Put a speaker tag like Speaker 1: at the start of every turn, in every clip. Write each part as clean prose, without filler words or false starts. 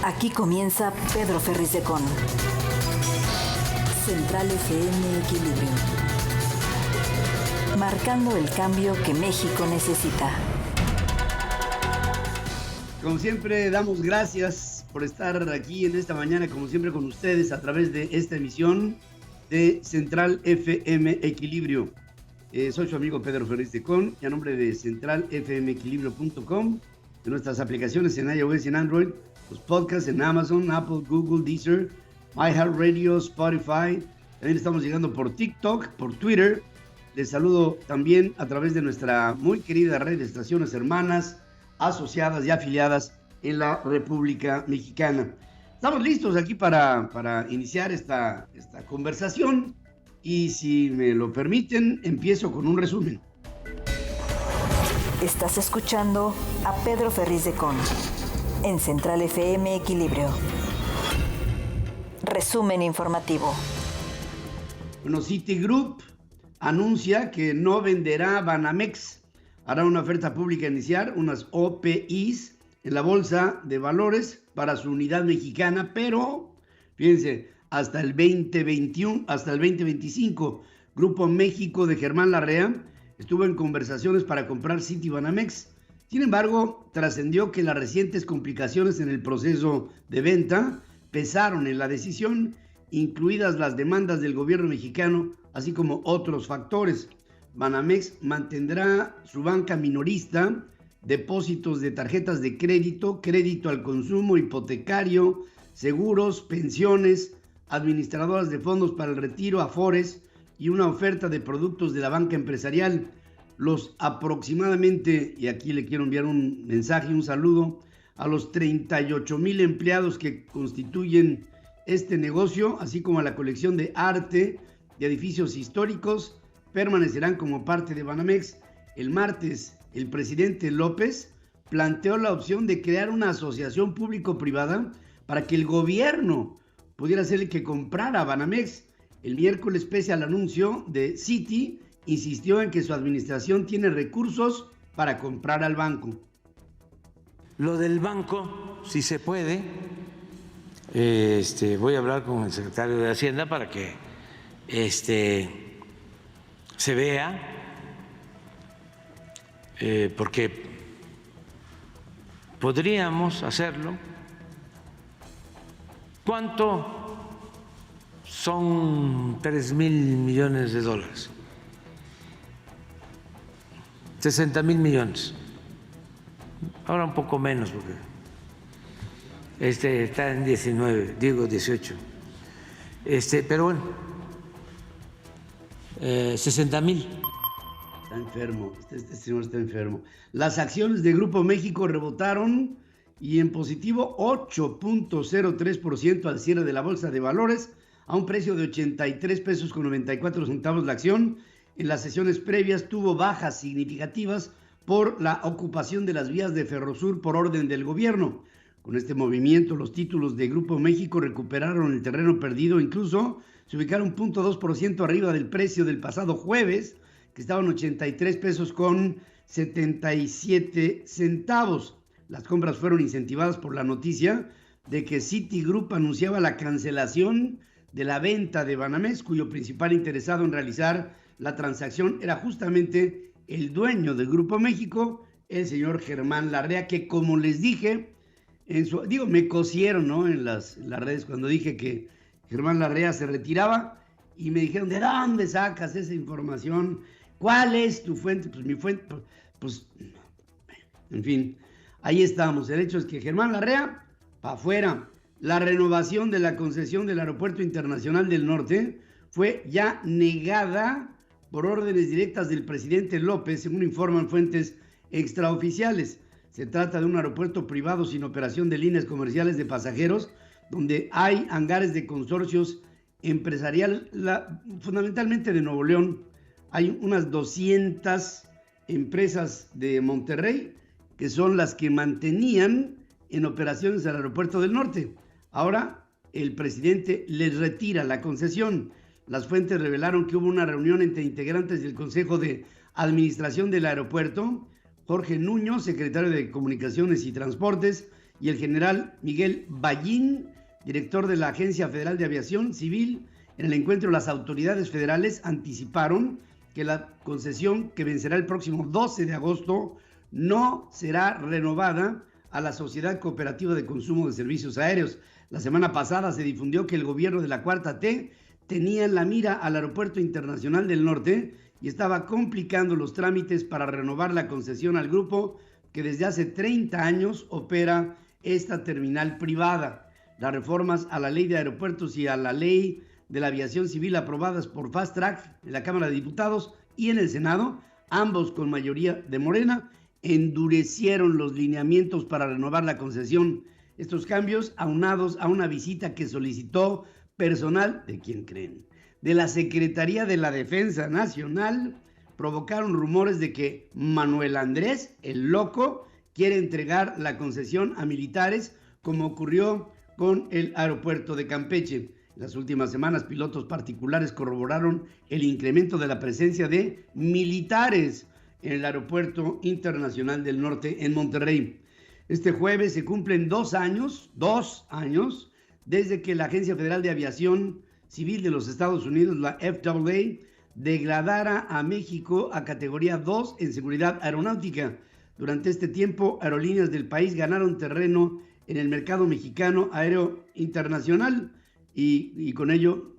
Speaker 1: Aquí comienza Pedro Ferriz de Con. Central FM Equilibrio. Marcando el cambio que México necesita.
Speaker 2: Como siempre, damos gracias por estar aquí en esta mañana, como siempre, con ustedes a través de esta emisión de Central FM Equilibrio. Soy su amigo Pedro Ferriz de Con y a nombre de centralfmequilibrio.com, de nuestras aplicaciones en iOS y en Android, los podcasts en Amazon, Apple, Google, Deezer, iHeartRadio, Spotify. También estamos llegando por TikTok, por Twitter. Les saludo también a través de nuestra muy querida red de estaciones hermanas, asociadas y afiliadas en la República Mexicana. Estamos listos aquí para iniciar esta conversación y, si me lo permiten, empiezo con un resumen.
Speaker 1: Estás escuchando a Pedro Ferriz de Con en Central FM Equilibrio. Resumen informativo.
Speaker 2: Bueno, Citigroup anuncia que no venderá Banamex. Hará una oferta pública inicial, unas OPIs, en la Bolsa de Valores para su unidad mexicana, pero, fíjense, hasta el 2021, hasta el 2025. Grupo México de Germán Larrea estuvo en conversaciones para comprar Citibanamex. Sin embargo, trascendió que las recientes complicaciones en el proceso de venta pesaron en la decisión, incluidas las demandas del gobierno mexicano, así como otros factores. Banamex mantendrá su banca minorista, depósitos de tarjetas de crédito, crédito al consumo, hipotecario, seguros, pensiones, administradoras de fondos para el retiro, afores y una oferta de productos de la banca empresarial. Los aproximadamente, y aquí le quiero enviar un mensaje, un saludo, a los 38,000 empleados que constituyen este negocio, así como a la colección de arte de edificios históricos, permanecerán como parte de Banamex. El martes, el presidente López planteó la opción de crear una asociación público-privada para que el gobierno pudiera ser el que comprara Banamex. El miércoles, pese al anuncio de Citi, insistió en que su administración tiene recursos para comprar al banco.
Speaker 3: Lo del banco, si se puede, voy a hablar con el secretario de Hacienda para que se vea, porque podríamos hacerlo. ¿Cuánto son 3,000 millones de dólares? 60,000 millones. Ahora un poco menos, porque está en 19, digo 18. Pero bueno, 60,000.
Speaker 2: Está enfermo, este señor está enfermo. Las acciones de Grupo México rebotaron y en positivo 8.03% al cierre de la Bolsa de Valores, a un precio de 83 pesos con 94 centavos la acción. En las sesiones previas tuvo bajas significativas por la ocupación de las vías de Ferrosur por orden del gobierno. Con este movimiento, los títulos de Grupo México recuperaron el terreno perdido, incluso se ubicaron 0.2% arriba del precio del pasado jueves, que estaban 83 pesos con 77 centavos. Las compras fueron incentivadas por la noticia de que Citigroup anunciaba la cancelación de la venta de Banamex, cuyo principal interesado en realizar la transacción era justamente el dueño del Grupo México, el señor Germán Larrea, que, como les dije, me cosieron, ¿no?, en las redes cuando dije que Germán Larrea se retiraba, y me dijeron, ¿de dónde sacas esa información? ¿Cuál es tu fuente? Pues mi fuente, en fin, ahí estamos. El hecho es que Germán Larrea, para afuera. La renovación de la concesión del Aeropuerto Internacional del Norte fue ya negada por órdenes directas del presidente López, según informan fuentes extraoficiales. Se trata de un aeropuerto privado sin operación de líneas comerciales de pasajeros, donde hay hangares de consorcios empresariales, fundamentalmente de Nuevo León. Hay unas 200 empresas de Monterrey que son las que mantenían en operaciones al Aeropuerto del Norte. Ahora el presidente les retira la concesión. Las fuentes revelaron que hubo una reunión entre integrantes del Consejo de Administración del Aeropuerto, Jorge Nuño, secretario de Comunicaciones y Transportes, y el general Miguel Ballín, director de la Agencia Federal de Aviación Civil. En el encuentro, las autoridades federales anticiparon que la concesión, que vencerá el próximo 12 de agosto, no será renovada a la Sociedad Cooperativa de Consumo de Servicios Aéreos. La semana pasada se difundió que el gobierno de la Cuarta T tenía en la mira al Aeropuerto Internacional del Norte y estaba complicando los trámites para renovar la concesión al grupo que desde hace 30 años opera esta terminal privada. Las reformas a la Ley de Aeropuertos y a la Ley de la Aviación Civil aprobadas por Fast Track en la Cámara de Diputados y en el Senado, ambos con mayoría de Morena, endurecieron los lineamientos para renovar la concesión. Estos cambios, aunados a una visita que solicitó personal, ¿de quién creen?, de la Secretaría de la Defensa Nacional, provocaron rumores de que Manuel Andrés, el loco, quiere entregar la concesión a militares, como ocurrió con el aeropuerto de Campeche. En las últimas semanas, pilotos particulares corroboraron el incremento de la presencia de militares en el Aeropuerto Internacional del Norte en Monterrey. Este jueves se cumplen 2 años desde que la Agencia Federal de Aviación Civil de los Estados Unidos, la FAA, degradara a México a categoría 2 en seguridad aeronáutica. Durante este tiempo, aerolíneas del país ganaron terreno en el mercado mexicano aéreo internacional y con ello,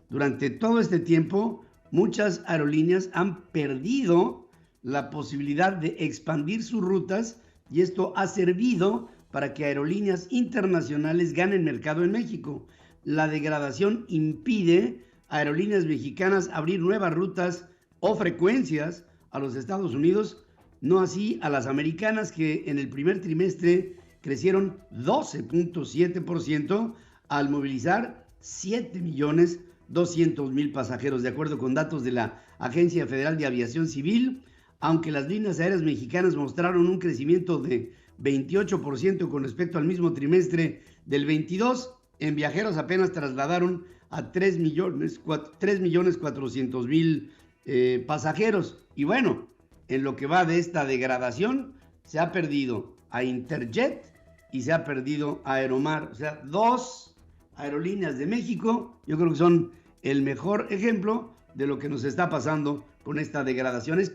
Speaker 2: durante todo este tiempo, muchas aerolíneas han perdido la posibilidad de expandir sus rutas y esto ha servido para que aerolíneas internacionales ganen mercado en México. La degradación impide a aerolíneas mexicanas abrir nuevas rutas o frecuencias a los Estados Unidos, no así a las americanas, que en el primer trimestre crecieron 12.7% al movilizar 7.200.000 pasajeros, de acuerdo con datos de la Agencia Federal de Aviación Civil. Aunque las líneas aéreas mexicanas mostraron un crecimiento de 28% con respecto al mismo trimestre del 22, en viajeros apenas trasladaron a 3.400.000 pasajeros. Y bueno, en lo que va de esta degradación, se ha perdido a Interjet y se ha perdido a Aeromar. O sea, 2 aerolíneas de México, yo creo que son el mejor ejemplo de lo que nos está pasando con esta degradación. Es,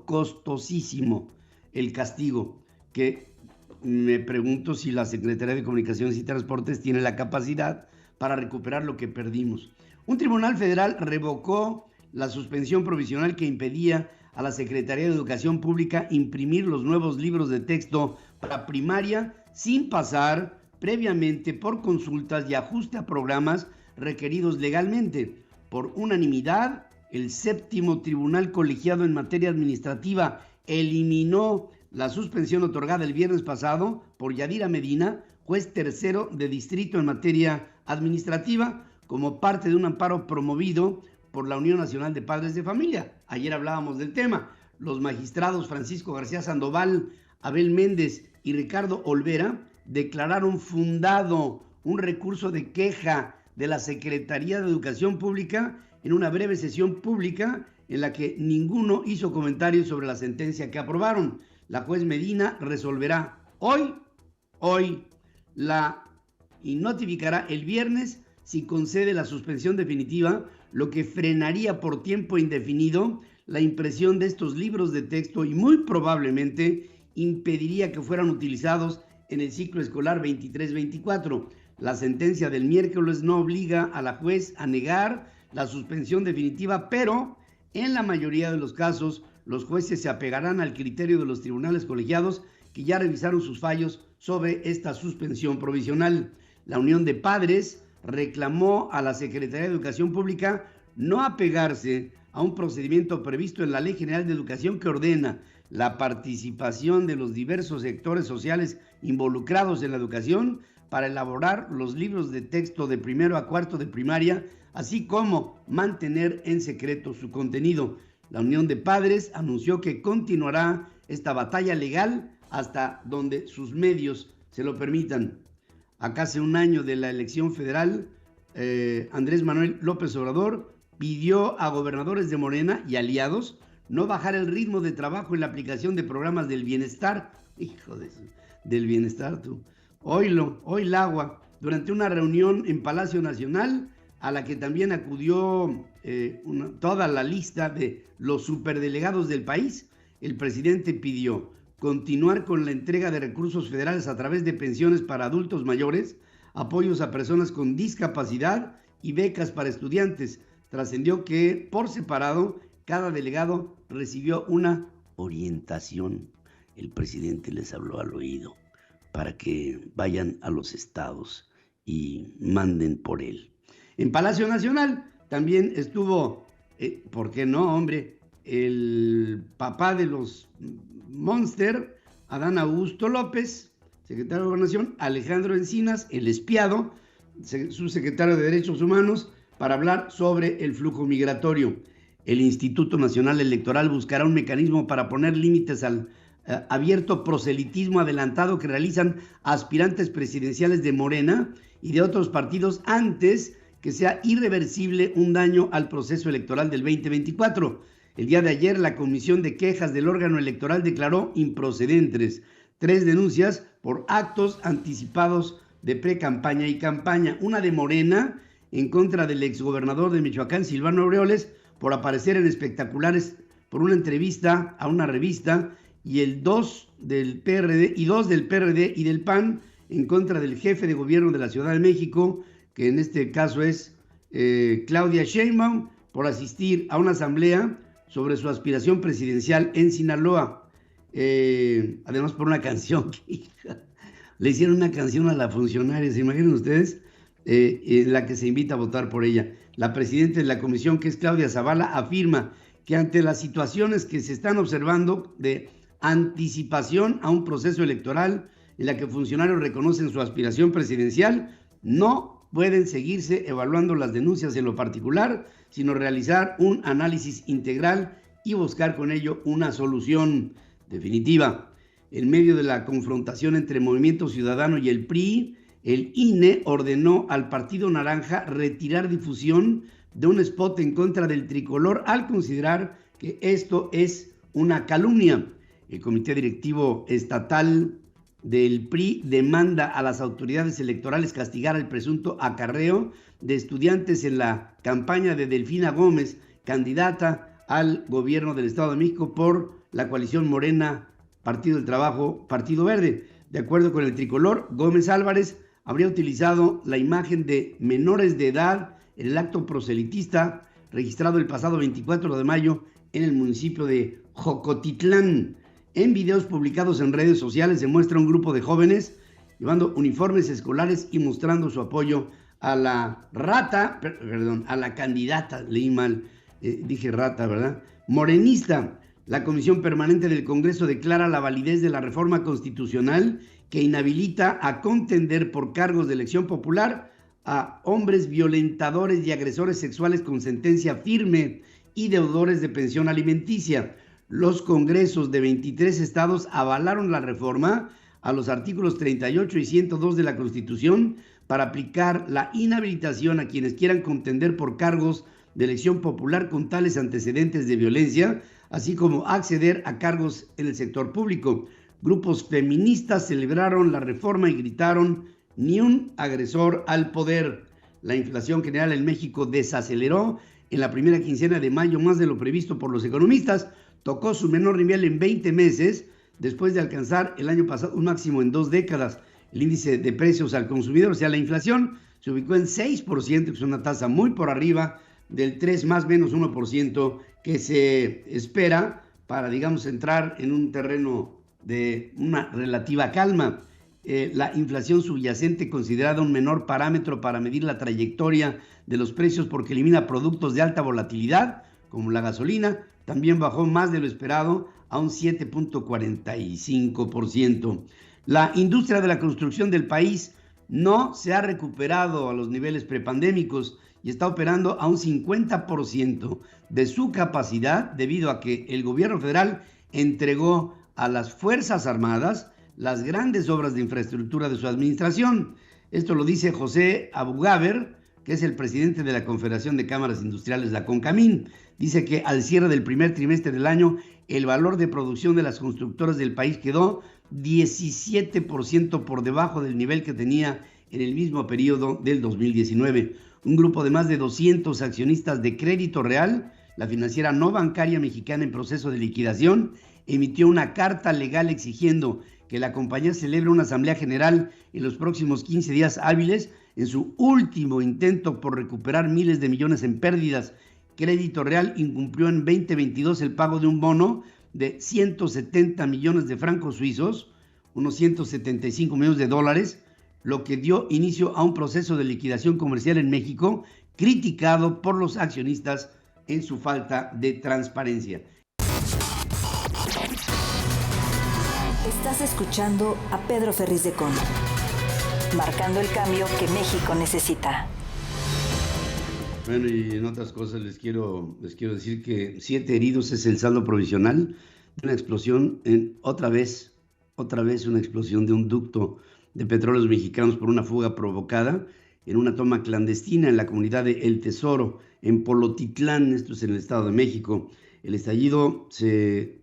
Speaker 2: costosísimo el castigo, que me pregunto si la Secretaría de Comunicaciones y Transportes tiene la capacidad para recuperar lo que perdimos. Un tribunal federal revocó la suspensión provisional que impedía a la Secretaría de Educación Pública imprimir los nuevos libros de texto para primaria sin pasar previamente por consultas y ajuste a programas requeridos legalmente. Por unanimidad, el 7º Tribunal Colegiado en Materia Administrativa eliminó la suspensión otorgada el viernes pasado por Yadira Medina, juez tercero de distrito en materia administrativa, como parte de un amparo promovido por la Unión Nacional de Padres de Familia. Ayer hablábamos del tema. Los magistrados Francisco García Sandoval, Abel Méndez y Ricardo Olvera declararon fundado un recurso de queja de la Secretaría de Educación Pública en una breve sesión pública en la que ninguno hizo comentarios sobre la sentencia que aprobaron. La juez Medina resolverá hoy y notificará el viernes si concede la suspensión definitiva, lo que frenaría por tiempo indefinido la impresión de estos libros de texto y muy probablemente impediría que fueran utilizados en el ciclo escolar 23-24. La sentencia del miércoles no obliga a la juez a negar la suspensión definitiva, pero en la mayoría de los casos los jueces se apegarán al criterio de los tribunales colegiados que ya revisaron sus fallos sobre esta suspensión provisional. La Unión de Padres reclamó a la Secretaría de Educación Pública no apegarse a un procedimiento previsto en la Ley General de Educación que ordena la participación de los diversos sectores sociales involucrados en la educación para elaborar los libros de texto de 1º a 4º de primaria, así como mantener en secreto su contenido. La Unión de Padres anunció que continuará esta batalla legal hasta donde sus medios se lo permitan. A casi un año de la elección federal, Andrés Manuel López Obrador pidió a gobernadores de Morena y aliados no bajar el ritmo de trabajo en la aplicación de programas del bienestar. Hijo del bienestar, tú. Oílo, el agua. Durante una reunión en Palacio Nacional, a la que también acudió toda la lista de los superdelegados del país, el presidente pidió continuar con la entrega de recursos federales a través de pensiones para adultos mayores, apoyos a personas con discapacidad y becas para estudiantes. Trascendió que, por separado, cada delegado recibió una orientación. El presidente les habló al oído para que vayan a los estados y manden por él. En Palacio Nacional también estuvo, ¿por qué no, hombre? El papá de los Monster, Adán Augusto López, secretario de Gobernación, Alejandro Encinas, el espiado, su secretario de Derechos Humanos, para hablar sobre el flujo migratorio. El Instituto Nacional Electoral buscará un mecanismo para poner límites al abierto proselitismo adelantado que realizan aspirantes presidenciales de Morena y de otros partidos antes que sea irreversible un daño al proceso electoral del 2024. El día de ayer, la Comisión de Quejas del órgano electoral declaró improcedentes 3 denuncias por actos anticipados de pre-campaña y campaña. Una de Morena en contra del exgobernador de Michoacán, Silvano Aureoles, por aparecer en espectaculares por una entrevista a una revista, y 2 del PRD y del PAN en contra del jefe de gobierno de la Ciudad de México, que en este caso es Claudia Sheinbaum, por asistir a una asamblea sobre su aspiración presidencial en Sinaloa. Además por una canción que le hicieron una canción a la funcionaria, ¿se imaginan ustedes? En la que se invita a votar por ella. La presidenta de la comisión, que es Claudia Zavala, afirma que ante las situaciones que se están observando de anticipación a un proceso electoral en la que funcionarios reconocen su aspiración presidencial, no pueden seguirse evaluando las denuncias en lo particular, sino realizar un análisis integral y buscar con ello una solución definitiva. En medio de la confrontación entre Movimiento Ciudadano y el PRI, el INE ordenó al Partido Naranja retirar difusión de un spot en contra del tricolor al considerar que esto es una calumnia. El Comité Directivo Estatal del PRI demanda a las autoridades electorales castigar el presunto acarreo de estudiantes en la campaña de Delfina Gómez, candidata al gobierno del Estado de México por la coalición Morena, Partido del Trabajo, Partido Verde. De acuerdo con el tricolor, Gómez Álvarez habría utilizado la imagen de menores de edad en el acto proselitista registrado el pasado 24 de mayo en el municipio de Jocotitlán. En videos publicados en redes sociales se muestra un grupo de jóvenes llevando uniformes escolares y mostrando su apoyo a la candidata, leí mal, dije rata, ¿verdad? Morenista. La Comisión Permanente del Congreso declara la validez de la reforma constitucional que inhabilita a contender por cargos de elección popular a hombres violentadores y agresores sexuales con sentencia firme y deudores de pensión alimenticia. Los congresos de 23 estados avalaron la reforma a los artículos 38 y 102 de la Constitución para aplicar la inhabilitación a quienes quieran contender por cargos de elección popular con tales antecedentes de violencia, así como acceder a cargos en el sector público. Grupos feministas celebraron la reforma y gritaron: ni un agresor al poder. La inflación general en México desaceleró en la primera quincena de mayo más de lo previsto por los economistas. Tocó su menor nivel en 20 meses después de alcanzar el año pasado un máximo en 2 décadas. El índice de precios al consumidor, o sea, la inflación, se ubicó en 6%, que es una tasa muy por arriba del 3 más menos 1% que se espera para, digamos, entrar en un terreno de una relativa calma. La inflación subyacente, considerada un menor parámetro para medir la trayectoria de los precios porque elimina productos de alta volatilidad, como la gasolina, también bajó más de lo esperado a un 7.45%. La industria de la construcción del país no se ha recuperado a los niveles prepandémicos y está operando a un 50% de su capacidad debido a que el gobierno federal entregó a las Fuerzas Armadas las grandes obras de infraestructura de su administración. Esto lo dice José Abugaber, que es el presidente de la Confederación de Cámaras Industriales, la CONCAMIN. Dice que al cierre del primer trimestre del año, el valor de producción de las constructoras del país quedó 17% por debajo del nivel que tenía en el mismo periodo del 2019. Un grupo de más de 200 accionistas de Crédito Real, la financiera no bancaria mexicana en proceso de liquidación, emitió una carta legal exigiendo que la compañía celebre una asamblea general en los próximos 15 días hábiles en su último intento por recuperar miles de millones en pérdidas. Crédito Real incumplió en 2022 el pago de un bono de 170 millones de francos suizos, unos 175 millones de dólares, lo que dio inicio a un proceso de liquidación comercial en México, criticado por los accionistas en su falta de transparencia.
Speaker 1: Estás escuchando a Pedro Ferriz de Con, marcando el cambio que México necesita.
Speaker 2: Bueno, y en otras cosas les quiero decir que 7 heridos es el saldo provisional de una explosión, otra vez una explosión de un ducto de Petróleos Mexicanos por una fuga provocada en una toma clandestina en la comunidad de El Tesoro, en Polotitlán, esto es en el Estado de México. El estallido se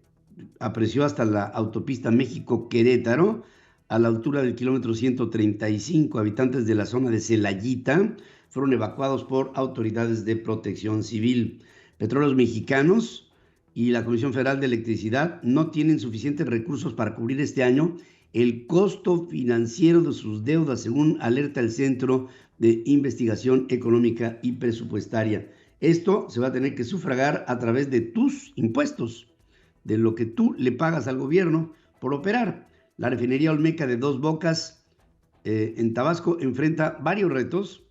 Speaker 2: apreció hasta la autopista México-Querétaro, a la altura del kilómetro 135. Habitantes de la zona de Celayita fueron evacuados por autoridades de protección civil. Petróleos Mexicanos y la Comisión Federal de Electricidad no tienen suficientes recursos para cubrir este año el costo financiero de sus deudas, según alerta el Centro de Investigación Económica y Presupuestaria. Esto se va a tener que sufragar a través de tus impuestos, de lo que tú le pagas al gobierno por operar. La refinería Olmeca de Dos Bocas en Tabasco enfrenta varios retos,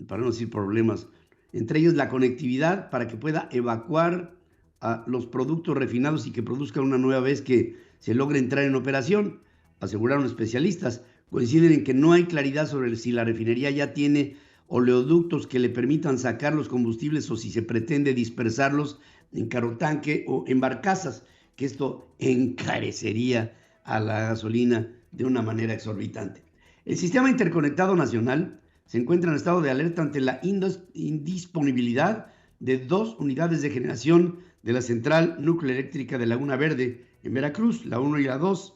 Speaker 2: para no decir problemas, entre ellos la conectividad para que pueda evacuar a los productos refinados y que produzca una nueva vez que se logre entrar en operación, aseguraron especialistas. Coinciden en que no hay claridad sobre si la refinería ya tiene oleoductos que le permitan sacar los combustibles o si se pretende dispersarlos en carrotanque o en barcazas, que esto encarecería a la gasolina de una manera exorbitante. El Sistema Interconectado Nacional se encuentra en estado de alerta ante la indisponibilidad de 2 unidades de generación de la central nucleoeléctrica de Laguna Verde en Veracruz, la 1 y la 2,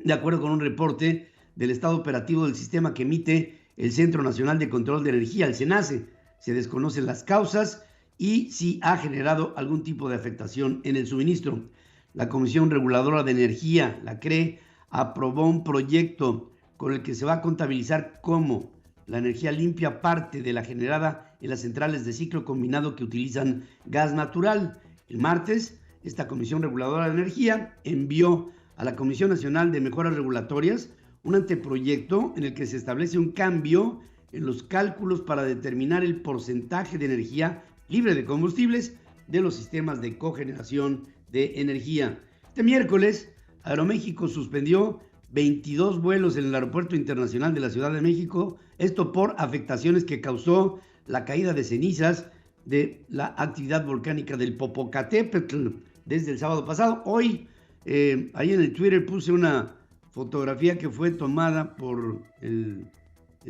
Speaker 2: de acuerdo con un reporte del estado operativo del sistema que emite el Centro Nacional de Control de Energía, el CENACE. Se desconocen las causas y si ha generado algún tipo de afectación en el suministro. La Comisión Reguladora de Energía, la CRE, aprobó un proyecto con el que se va a contabilizar cómo la energía limpia parte de la generada en las centrales de ciclo combinado que utilizan gas natural. El martes, esta Comisión Reguladora de Energía envió a la Comisión Nacional de Mejoras Regulatorias un anteproyecto en el que se establece un cambio en los cálculos para determinar el porcentaje de energía libre de combustibles de los sistemas de cogeneración de energía. Este miércoles, Aeroméxico suspendió 22 vuelos en el Aeropuerto Internacional de la Ciudad de México, esto por afectaciones que causó la caída de cenizas de la actividad volcánica del Popocatépetl desde el sábado pasado. Hoy, ahí en el Twitter puse una fotografía que fue tomada por el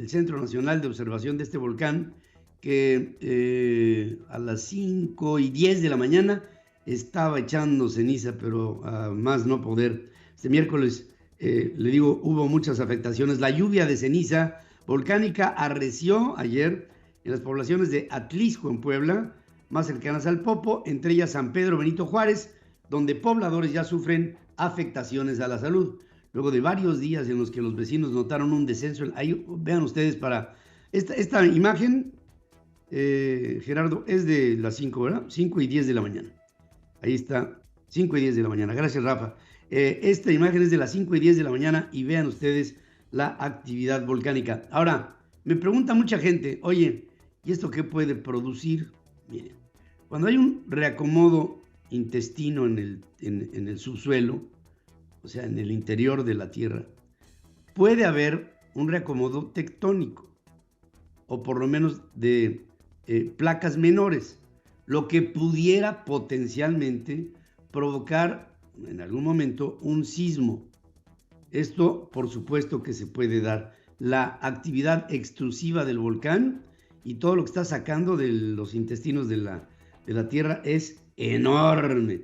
Speaker 2: Centro Nacional de Observación de este volcán, que a las 5:10 de la mañana estaba echando ceniza, pero a más no poder. Este miércoles, le digo, hubo muchas afectaciones. La lluvia de ceniza volcánica arreció ayer en las poblaciones de Atlisco, en Puebla, más cercanas al Popo, entre ellas San Pedro Benito Juárez, donde pobladores ya sufren afectaciones a la salud. Luego de varios días en los que los vecinos notaron un descenso, ahí vean ustedes para esta imagen, Gerardo, es de las 5, ¿verdad? 5:10 de la mañana. Ahí está, 5:10 de la mañana. Gracias, Rafa. Esta imagen es de las 5:10 de la mañana y vean ustedes la actividad volcánica. Ahora, me pregunta mucha gente, oye, ¿y esto qué puede producir? Miren, cuando hay un reacomodo intestino en el subsuelo, o sea, en el interior de la Tierra, puede haber un reacomodo tectónico, o por lo menos de placas menores, lo que pudiera potencialmente provocar en algún momento un sismo. Esto, por supuesto, que se puede dar. La actividad extrusiva del volcán y todo lo que está sacando de los intestinos de la tierra es enorme.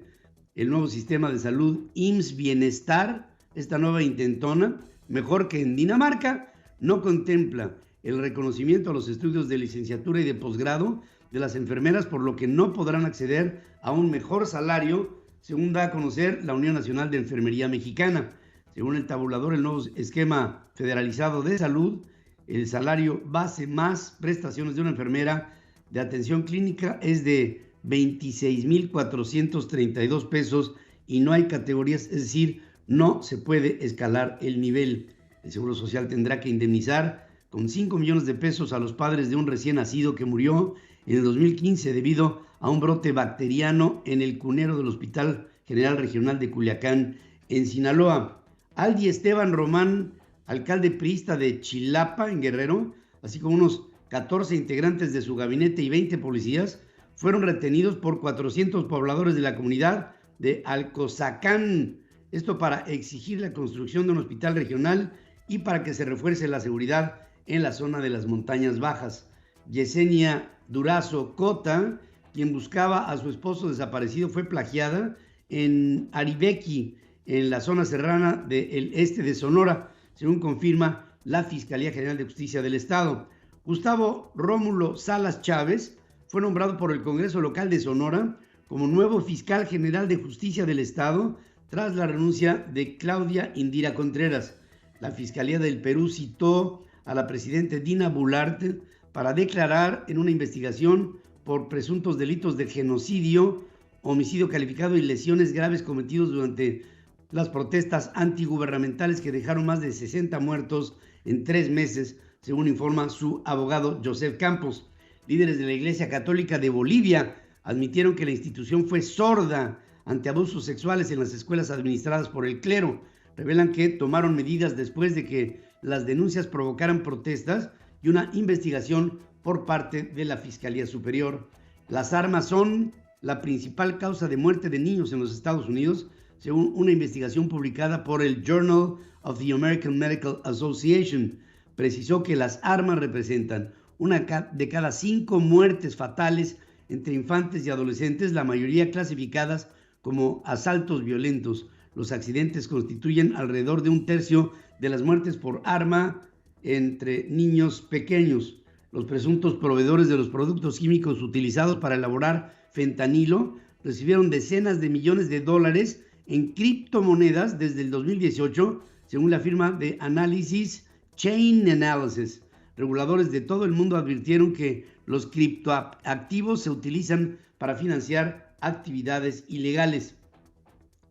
Speaker 2: El nuevo sistema de salud IMSS Bienestar, esta nueva intentona, mejor que en Dinamarca, no contempla el reconocimiento a los estudios de licenciatura y de posgrado de las enfermeras, por lo que no podrán acceder a un mejor salario, según da a conocer la Unión Nacional de Enfermería Mexicana. Según el tabulador, el nuevo esquema federalizado de salud, el salario base más prestaciones de una enfermera de atención clínica es de 26,432 pesos y no hay categorías, es decir, no se puede escalar el nivel. El Seguro Social tendrá que indemnizar con 5 millones de pesos a los padres de un recién nacido que murió en el 2015 debido a un brote bacteriano en el cunero del Hospital General Regional de Culiacán, en Sinaloa. Aldi Esteban Román, alcalde priista de Chilapa, en Guerrero, así como unos 14 integrantes de su gabinete y 20 policías, fueron retenidos por 400 pobladores de la comunidad de Alcozacán. Esto para exigir la construcción de un hospital regional y para que se refuerce la seguridad en la zona de las montañas bajas. Yesenia Durazo Cota, quien buscaba a su esposo desaparecido, fue plagiada en Aribequi, en la zona serrana del este de Sonora, según confirma la Fiscalía General de Justicia del Estado. Gustavo Rómulo Salas Chávez fue nombrado por el Congreso Local de Sonora como nuevo fiscal general de justicia del Estado tras la renuncia de Claudia Indira Contreras. La Fiscalía del Perú citó a la presidenta Dina Boluarte para declarar en una investigación por presuntos delitos de genocidio, homicidio calificado y lesiones graves cometidos durante las protestas antigubernamentales que dejaron más de 60 muertos en 3 meses, según informa su abogado Joseph Campos. Líderes de la Iglesia Católica de Bolivia admitieron que la institución fue sorda ante abusos sexuales en las escuelas administradas por el clero. Revelan que tomaron medidas después de que las denuncias provocaran protestas y una investigación por parte de la Fiscalía Superior. Las armas son la principal causa de muerte de niños en los Estados Unidos, según una investigación publicada por el Journal of the American Medical Association. Precisó que las armas representan una de cada 5 muertes fatales entre infantes y adolescentes, la mayoría clasificadas como asaltos violentos. Los accidentes constituyen alrededor de 1/3 de las muertes por arma entre niños pequeños. Los presuntos proveedores de los productos químicos utilizados para elaborar fentanilo recibieron decenas de millones de dólares en criptomonedas desde el 2018, según la firma de análisis Chain Analysis. Reguladores de todo el mundo advirtieron que los criptoactivos se utilizan para financiar actividades ilegales.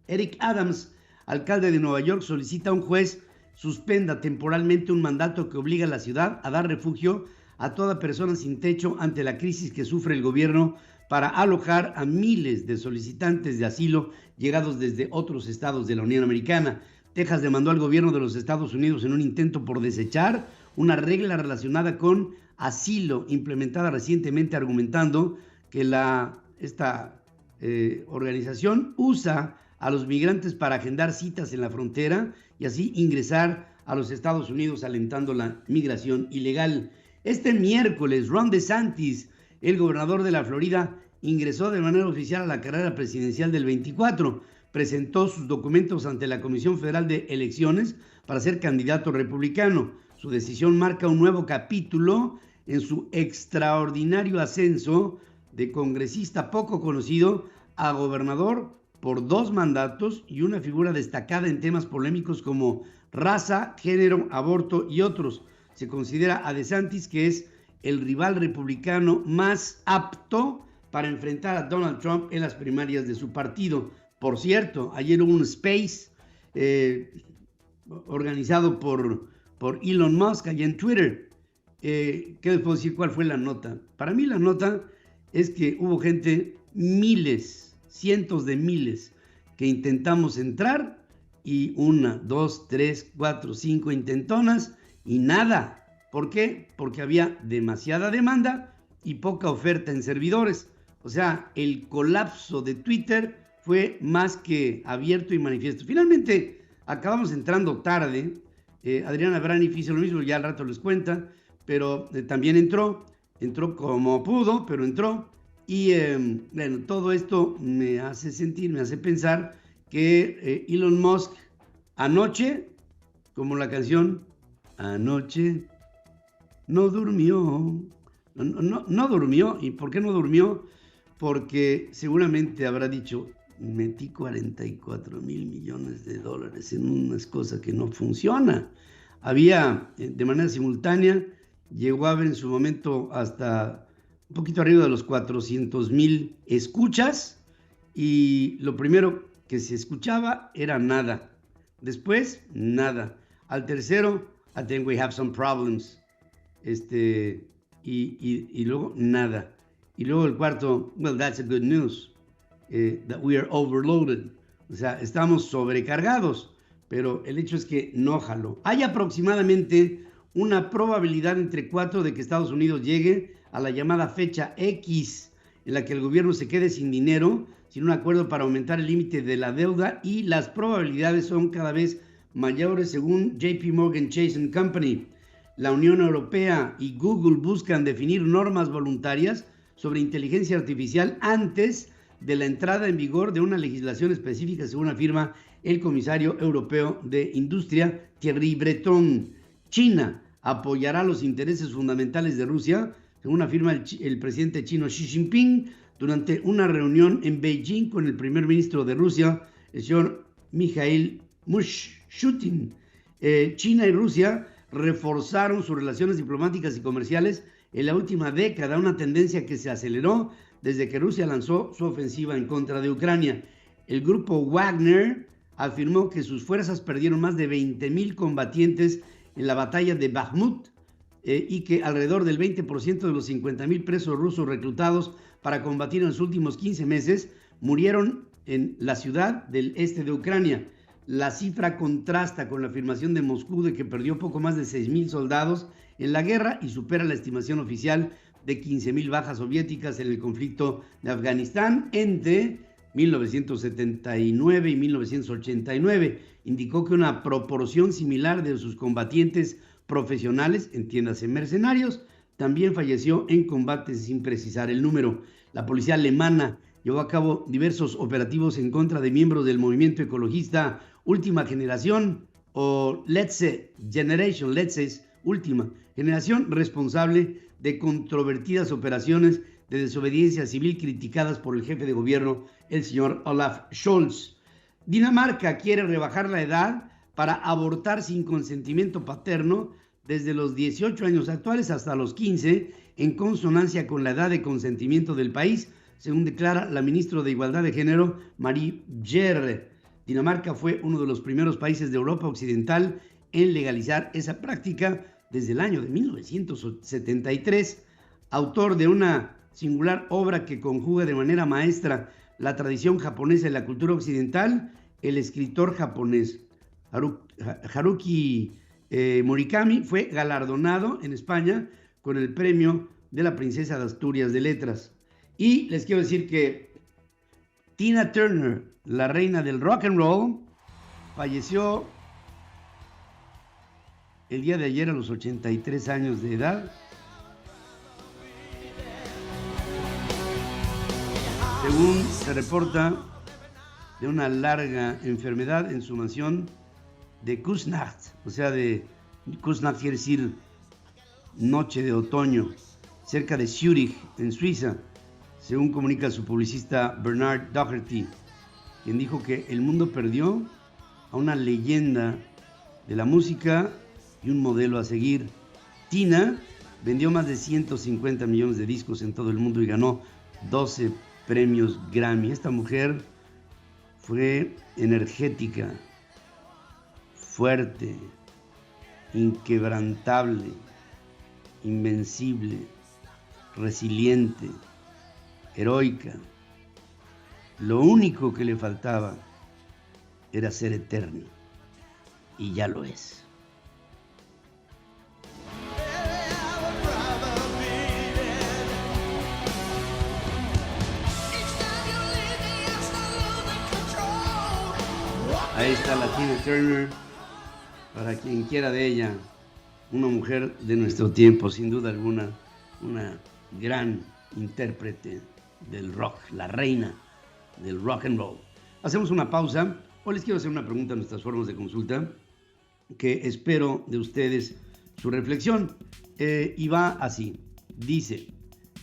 Speaker 2: Eric Adams, alcalde de Nueva York, solicita a un juez suspenda temporalmente un mandato que obliga a la ciudad a dar refugio a toda persona sin techo ante la crisis que sufre el gobierno para alojar a miles de solicitantes de asilo llegados desde otros estados de la Unión Americana. Texas demandó al gobierno de los Estados Unidos en un intento por desechar una regla relacionada con asilo implementada recientemente, argumentando que esta organización usa a los migrantes para agendar citas en la frontera y así ingresar a los Estados Unidos, alentando la migración ilegal. Este miércoles, Ron DeSantis, el gobernador de la Florida, ingresó de manera oficial a la carrera presidencial del 24. Presentó sus documentos ante la Comisión Federal de Elecciones para ser candidato republicano. Su decisión marca un nuevo capítulo en su extraordinario ascenso de congresista poco conocido a gobernador por 2 mandatos y una figura destacada en temas polémicos como raza, género, aborto y otros. Se considera a DeSantis que es el rival republicano más apto para enfrentar a Donald Trump en las primarias de su partido. Por cierto, ayer hubo un space organizado por Elon Musk allá en Twitter. ¿Qué les puedo decir? ¿Cuál fue la nota? Para mí la nota es que hubo gente, miles, cientos de miles, que intentamos entrar y 1, 2, 3, 4, 5 intentonas y nada. ¿Por qué? Porque había demasiada demanda y poca oferta en servidores. O sea, el colapso de Twitter fue más que abierto y manifiesto. Finalmente, acabamos entrando tarde. Adriana Braniff hizo lo mismo, ya al rato les cuenta, pero también entró. entró como pudo, pero entró. Y bueno, todo esto me hace pensar que Elon Musk anoche, como la canción Anoche no durmió, no durmió. ¿Y por qué no durmió? Porque seguramente habrá dicho, metí 44 mil millones de dólares en unas cosas que no funcionan. Había, de manera simultánea, llegó a haber en su momento hasta un poquito arriba de los 400,000 escuchas, y lo primero que se escuchaba era nada. Después, nada. Al tercero, I think we have some problems. Y luego, nada. Y luego el cuarto, well, that's a good news. That we are overloaded. O sea, estamos sobrecargados. Pero el hecho es que no jaló. Hay aproximadamente una probabilidad entre 4 de que Estados Unidos llegue a la llamada fecha X, en la que el gobierno se quede sin dinero, sin un acuerdo para aumentar el límite de la deuda, y las probabilidades son cada vez mayores según JP Morgan Chase & Company. La Unión Europea y Google buscan definir normas voluntarias sobre inteligencia artificial antes de la entrada en vigor de una legislación específica, según afirma el comisario europeo de Industria, Thierry Breton. China apoyará los intereses fundamentales de Rusia, según afirma el presidente chino Xi Jinping, durante una reunión en Beijing con el primer ministro de Rusia, el señor Mikhail Mishustin. China y Rusia reforzaron sus relaciones diplomáticas y comerciales en la última década, una tendencia que se aceleró desde que Rusia lanzó su ofensiva en contra de Ucrania. El grupo Wagner afirmó que sus fuerzas perdieron más de 20,000 combatientes en la batalla de Bakhmut, y que alrededor del 20% de los 50,000 presos rusos reclutados para combatir en los últimos 15 meses murieron en la ciudad del este de Ucrania. La cifra contrasta con la afirmación de Moscú de que perdió poco más de 6,000 soldados en la guerra y supera la estimación oficial de 15,000 bajas soviéticas en el conflicto de Afganistán entre 1979 y 1989. Indicó que una proporción similar de sus combatientes profesionales, entiéndase mercenarios, también falleció en combates, sin precisar el número. La policía alemana llevó a cabo diversos operativos en contra de miembros del movimiento ecologista Última Generación, o Letzte Generation, Letzte es Última Generación, responsable de controvertidas operaciones de desobediencia civil criticadas por el jefe de gobierno, el señor Olaf Scholz. Dinamarca quiere rebajar la edad para abortar sin consentimiento paterno desde los 18 años actuales hasta los 15, en consonancia con la edad de consentimiento del país, según declara la ministra de Igualdad de Género, Marie Bjerre. Dinamarca fue uno de los primeros países de Europa Occidental en legalizar esa práctica desde el año de 1973. Autor de una singular obra que conjuga de manera maestra la tradición japonesa y la cultura occidental, el escritor japonés Haruki Murakami fue galardonado en España con el premio de la Princesa de Asturias de Letras. Y les quiero decir que Tina Turner, la reina del rock and roll, falleció el día de ayer a los 83 años de edad. Según se reporta, de una larga enfermedad en su mansión de Kusnacht, o sea, de Kusnacht quiere decir noche de otoño, cerca de Zurich, en Suiza, según comunica su publicista Bernard Doherty, quien dijo que el mundo perdió a una leyenda de la música y un modelo a seguir. Tina vendió más de 150 millones de discos en todo el mundo y ganó 12 premios Grammy. Esta mujer fue energética, fuerte, inquebrantable, invencible, resiliente, heroica. Lo único que le faltaba era ser eterna, y ya lo es. Ahí está la Tina Turner, para quien quiera de ella, una mujer de nuestro tiempo, sin duda alguna, una gran intérprete del rock, la reina del rock and roll. Hacemos una pausa. Hoy les quiero hacer una pregunta a nuestras formas de consulta, que espero de ustedes su reflexión. Y va así. Dice,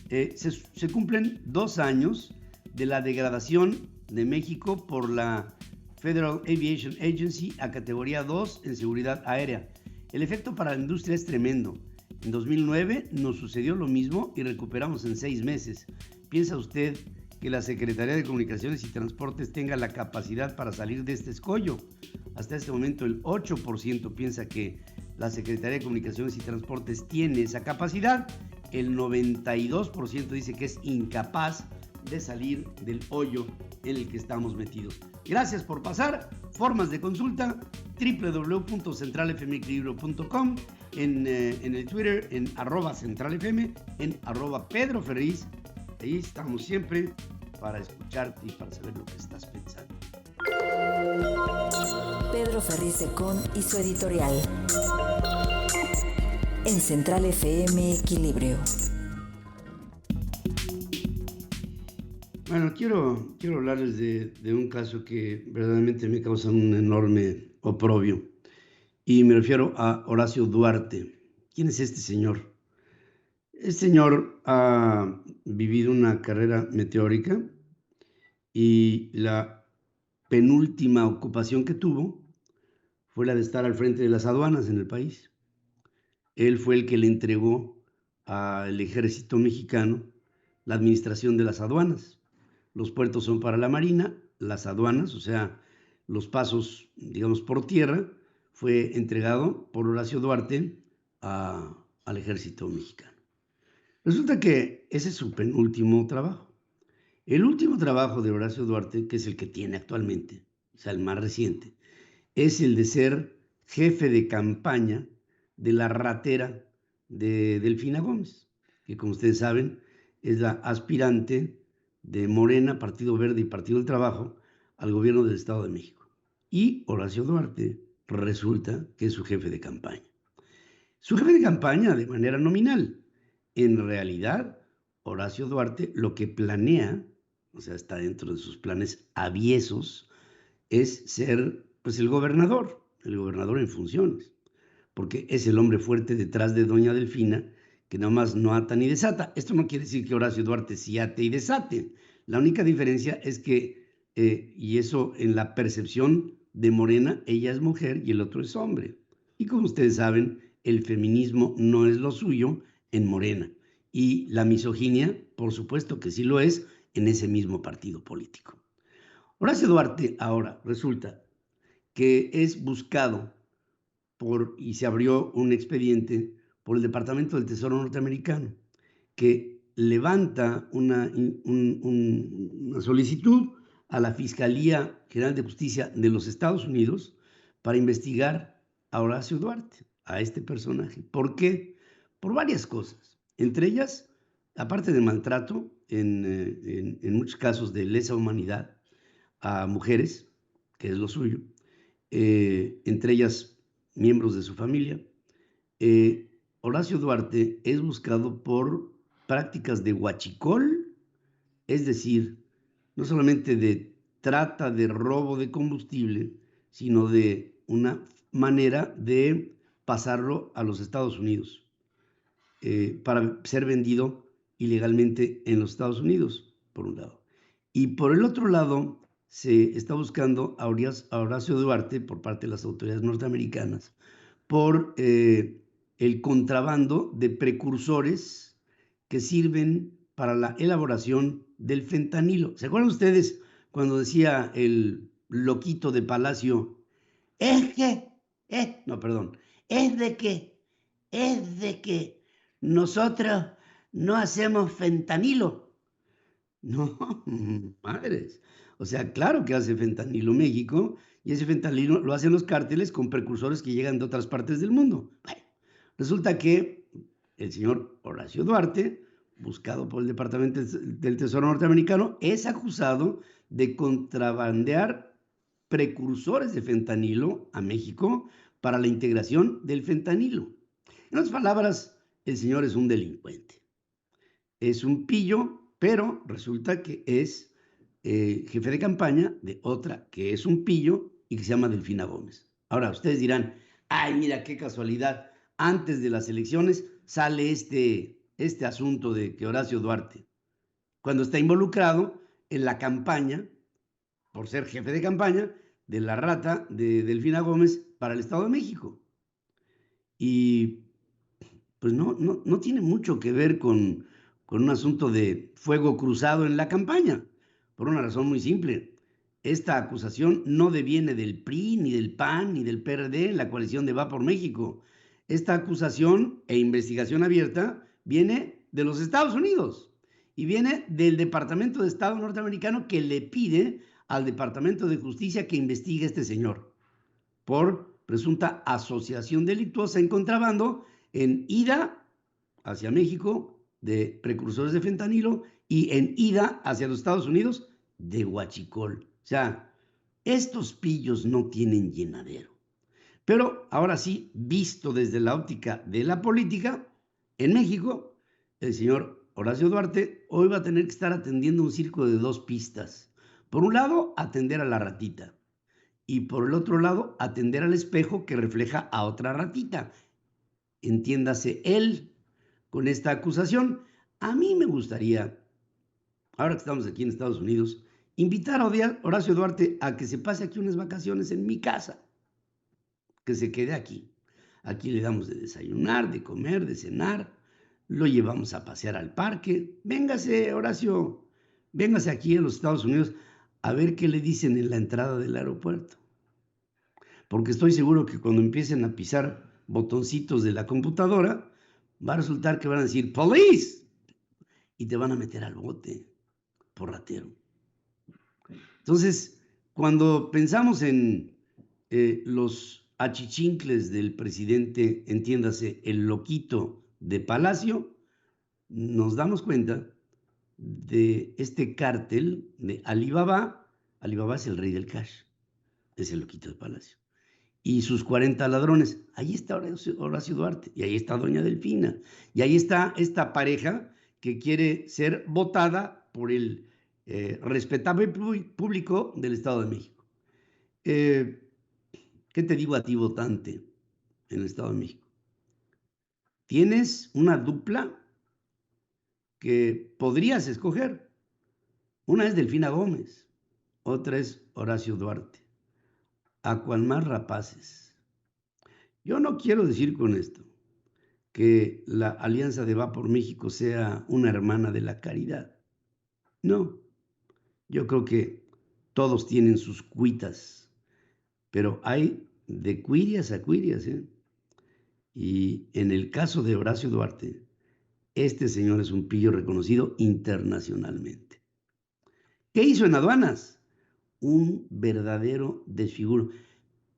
Speaker 2: se cumplen 2 años de la degradación de México por la Federal Aviation Agency a categoría 2 en seguridad aérea. El efecto para la industria es tremendo. En 2009 nos sucedió lo mismo y recuperamos en 6 meses. ¿Piensa usted que la Secretaría de Comunicaciones y Transportes tenga la capacidad para salir de este escollo? Hasta este momento el 8% piensa que la Secretaría de Comunicaciones y Transportes tiene esa capacidad. El 92% dice que es incapaz de salir del hoyo en el que estamos metidos. Gracias por pasar. Formas de consulta, www.centralfmequilibrio.com, en el Twitter, en @centralfm, en @pedroferriz. Ahí estamos siempre para escucharte y para saber lo que estás pensando.
Speaker 1: Pedro Ferriz de Con y su editorial. En Central FM Equilibrio.
Speaker 2: Bueno, quiero hablarles de un caso que verdaderamente me causa un enorme oprobio. Y me refiero a Horacio Duarte. ¿Quién es este señor? Este señor ha vivido una carrera meteórica y la penúltima ocupación que tuvo fue la de estar al frente de las aduanas en el país. Él fue el que le entregó al ejército mexicano la administración de las aduanas. Los puertos son para la Marina, las aduanas, o sea, los pasos, digamos, por tierra, fue entregado por Horacio Duarte al ejército mexicano. Resulta que ese es su penúltimo trabajo. El último trabajo de Horacio Duarte, que es el que tiene actualmente, o sea, el más reciente, es el de ser jefe de campaña de la ratera de Delfina Gómez, que como ustedes saben es la aspirante de Morena, Partido Verde y Partido del Trabajo al gobierno del Estado de México. Y Horacio Duarte resulta que es su jefe de campaña. Su jefe de campaña de manera nominal. En realidad, Horacio Duarte lo que planea, o sea, está dentro de sus planes aviesos, es ser pues el gobernador en funciones, porque es el hombre fuerte detrás de doña Delfina, que nada más no ata ni desata. Esto no quiere decir que Horacio Duarte sí ate y desate. La única diferencia es que, y eso en la percepción de Morena, ella es mujer y el otro es hombre. Y como ustedes saben, el feminismo no es lo suyo en Morena. Y la misoginia, por supuesto que sí lo es en ese mismo partido político. Horacio Duarte ahora resulta que es buscado y se abrió un expediente por el Departamento del Tesoro norteamericano, que levanta una solicitud a la Fiscalía General de Justicia de los Estados Unidos para investigar a Horacio Duarte, a este personaje. ¿Por qué? Por varias cosas. Entre ellas, aparte de maltrato, en muchos casos de lesa humanidad a mujeres, que es lo suyo, entre ellas miembros de su familia, Horacio Duarte es buscado por prácticas de huachicol, es decir, no solamente de trata de robo de combustible, sino de una manera de pasarlo a los Estados Unidos para ser vendido ilegalmente en los Estados Unidos, por un lado. Y por el otro lado, se está buscando a Horacio Duarte por parte de las autoridades norteamericanas por el contrabando de precursores que sirven para la elaboración del fentanilo. ¿Se acuerdan ustedes cuando decía el loquito de Palacio, es de que nosotros no hacemos fentanilo? No, madres. O sea, claro que hace fentanilo México, y ese fentanilo lo hacen los cárteles con precursores que llegan de otras partes del mundo. Bueno, resulta que el señor Horacio Duarte, buscado por el Departamento del Tesoro norteamericano, es acusado de contrabandear precursores de fentanilo a México para la integración del fentanilo. En otras palabras, el señor es un delincuente. es un pillo, pero resulta que es jefe de campaña de otra que es un pillo y que se llama Delfina Gómez. Ahora, ustedes dirán, ay, mira qué casualidad, antes de las elecciones sale este asunto de que Horacio Duarte, cuando está involucrado en la campaña, por ser jefe de campaña, de la rata de Delfina Gómez para el Estado de México. Y pues no tiene mucho que ver con un asunto de fuego cruzado en la campaña, por una razón muy simple. Esta acusación no deviene del PRI, ni del PAN, ni del PRD, la coalición de Va por México. Esta acusación e investigación abierta viene de los Estados Unidos y viene del Departamento de Estado norteamericano que le pide al Departamento de Justicia que investigue a este señor por presunta asociación delictuosa en contrabando en ida hacia México de precursores de fentanilo y en ida hacia los Estados Unidos de huachicol. O sea, estos pillos no tienen llenadero. Pero ahora sí, visto desde la óptica de la política, en México, el señor Horacio Duarte hoy va a tener que estar atendiendo un circo de dos pistas. Por un lado, atender a la ratita. Y por el otro lado, atender al espejo que refleja a otra ratita. Entiéndase él con esta acusación. A mí me gustaría, ahora que estamos aquí en Estados Unidos, invitar a Horacio Duarte a que se pase aquí unas vacaciones en mi casa, que se quede aquí. Aquí le damos de desayunar, de comer, de cenar, lo llevamos a pasear al parque. Véngase, Horacio, véngase aquí a los Estados Unidos a ver qué le dicen en la entrada del aeropuerto. Porque estoy seguro que cuando empiecen a pisar botoncitos de la computadora, va a resultar que van a decir ¡Police! Y te van a meter al bote por ratero. Entonces, cuando pensamos en los achichincles del presidente, entiéndase, el loquito de Palacio, nos damos cuenta de este cártel de Alibaba. Alibaba es el rey del cash, es el loquito de Palacio. Y sus 40 ladrones. Ahí está Horacio Duarte, y ahí está doña Delfina, y ahí está esta pareja que quiere ser votada por el respetable público del Estado de México. ¿Qué te digo a ti, votante en el Estado de México? Tienes una dupla que podrías escoger. Una es Delfina Gómez, otra es Horacio Duarte. A cual más rapaces. Yo no quiero decir con esto que la Alianza de Va por México sea una hermana de la caridad. No, yo creo que todos tienen sus cuitas, pero hay de cuirias a cuirias, ¿eh? Y en el caso de Horacio Duarte, este señor es un pillo reconocido internacionalmente. ¿Qué hizo en aduanas? Un verdadero desfiguro.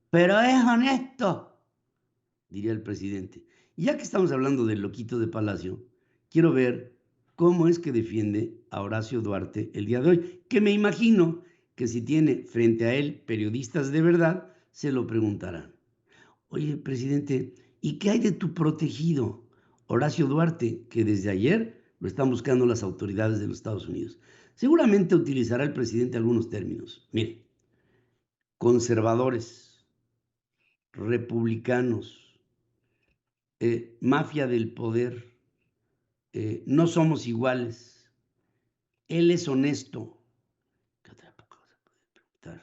Speaker 2: Pero es honesto, diría el presidente. Y ya que estamos hablando del loquito de Palacio, quiero ver cómo es que defiende a Horacio Duarte el día de hoy, que me imagino que si tiene frente a él periodistas de verdad, se lo preguntarán. Oye, presidente, ¿y qué hay de tu protegido, Horacio Duarte, que desde ayer lo están buscando las autoridades de los Estados Unidos? Seguramente utilizará el presidente algunos términos. Mire, conservadores, republicanos, mafia del poder, no somos iguales, él es honesto. ¿Qué otra cosa puede preguntar?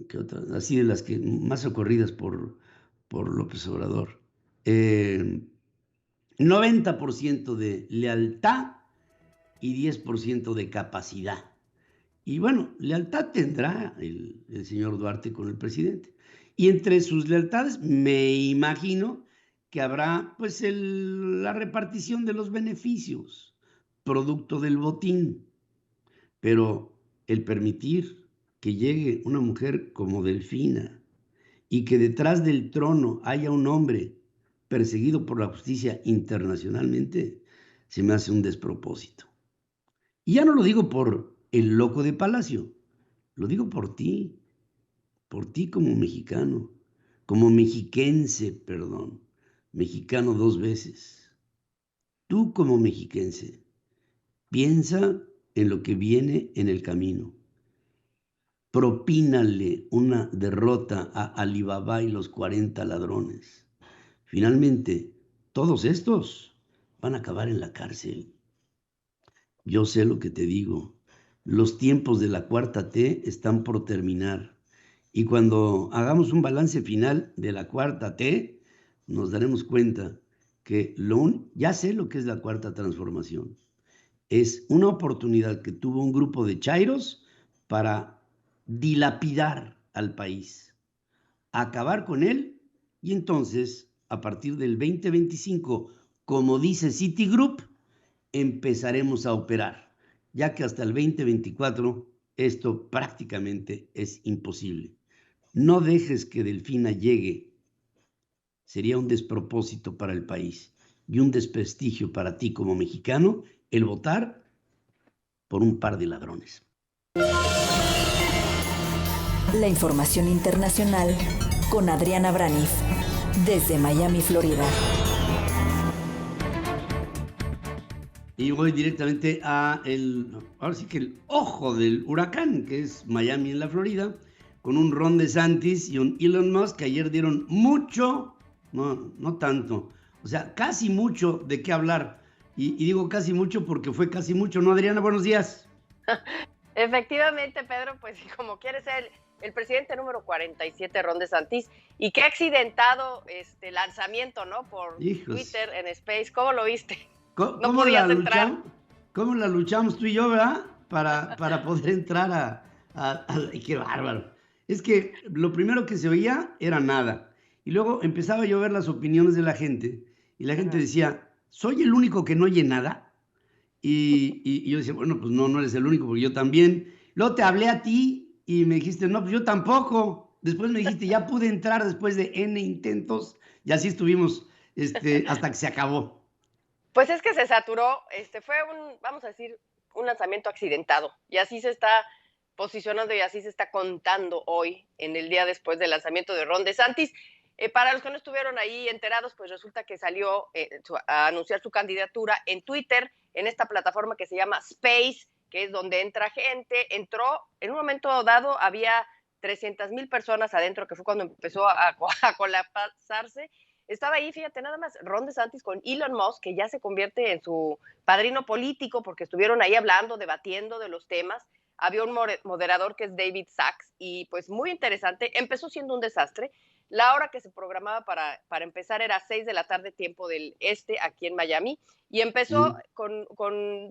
Speaker 2: ¿Qué otra? Así de las que más ocurridas por López Obrador. 90% de lealtad y 10% de capacidad. Y bueno, lealtad tendrá el señor Duarte con el presidente. Y entre sus lealtades me imagino que habrá pues la repartición de los beneficios, producto del botín. Pero el permitir que llegue una mujer como Delfina y que detrás del trono haya un hombre perseguido por la justicia internacionalmente, se me hace un despropósito. Y ya no lo digo por el loco de Palacio, lo digo por ti como mexicano, como mexiquense, perdón, mexicano 2 veces. Tú como mexiquense, piensa en lo que viene en el camino. Propínale una derrota a Alibaba y los 40 ladrones. Finalmente, todos estos van a acabar en la cárcel. Yo sé lo que te digo. Los tiempos de la cuarta T están por terminar. Y cuando hagamos un balance final de la cuarta T, nos daremos cuenta que ya sé lo que es la cuarta transformación. Es una oportunidad que tuvo un grupo de chairos para dilapidar al país, acabar con él, y entonces, a partir del 2025, como dice Citigroup, empezaremos a operar, ya que hasta el 2024 esto prácticamente es imposible. No dejes que Delfina llegue. Sería un despropósito para el país y un desprestigio para ti como mexicano el votar por un par de ladrones.
Speaker 1: La información internacional con Adriana Braniff, desde Miami, Florida.
Speaker 2: Y voy directamente ahora sí que el ojo del huracán, que es Miami en la Florida, con un Ron DeSantis y un Elon Musk que ayer dieron mucho, no tanto, o sea, casi mucho de qué hablar. Y digo casi mucho porque fue casi mucho, ¿no, Adriana? Buenos días.
Speaker 4: Efectivamente, Pedro, pues como quiere ser el presidente número 47, Ron DeSantis, y qué accidentado lanzamiento, ¿no? Por Twitter en Space, ¿cómo lo viste?
Speaker 2: ¿Cómo la luchamos tú y yo, verdad? Para poder entrar qué bárbaro. Es que lo primero que se oía era nada. Y luego empezaba yo a ver las opiniones de la gente. Y la gente decía, ¿soy el único que no oye nada? Y yo decía, bueno, pues no eres el único, porque yo también. Luego te hablé a ti y me dijiste, no, pues yo tampoco. Después me dijiste, ya pude entrar después de N intentos. Y así estuvimos hasta que se acabó.
Speaker 4: Pues es que se saturó, fue vamos a decir, un lanzamiento accidentado. Y así se está posicionando y así se está contando hoy, en el día después del lanzamiento de Ron DeSantis. Para los que no estuvieron ahí enterados, pues resulta que salió a anunciar su candidatura en Twitter, en esta plataforma que se llama Space, que es donde entra gente. Entró, en un momento dado, había 300,000 personas adentro, que fue cuando empezó a colapsarse. Estaba ahí, fíjate, nada más, Ron DeSantis con Elon Musk, que ya se convierte en su padrino político, porque estuvieron ahí hablando, debatiendo de los temas. Había un moderador que es David Sachs, y pues muy interesante. Empezó siendo un desastre. La hora que se programaba para empezar era 6 de la tarde, tiempo del este, aquí en Miami, y empezó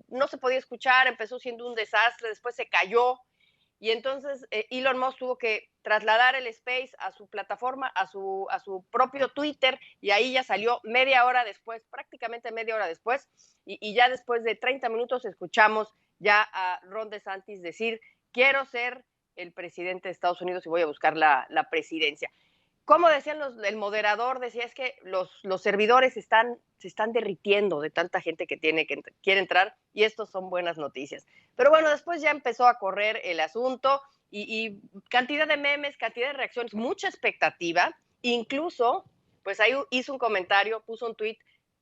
Speaker 4: no se podía escuchar, empezó siendo un desastre, después se cayó, y entonces Elon Musk tuvo que trasladar el Space a su plataforma, a su propio Twitter, y ahí ya salió media hora después, prácticamente media hora después, y ya después de 30 minutos escuchamos ya a Ron DeSantis decir, quiero ser el presidente de Estados Unidos y voy a buscar la presidencia. Como decían el moderador decía, es que los servidores se están derritiendo de tanta gente que quiere entrar, y estos son buenas noticias. Pero bueno, después ya empezó a correr el asunto y cantidad de memes, cantidad de reacciones, mucha expectativa. Incluso, pues ahí hizo un comentario, puso un tweet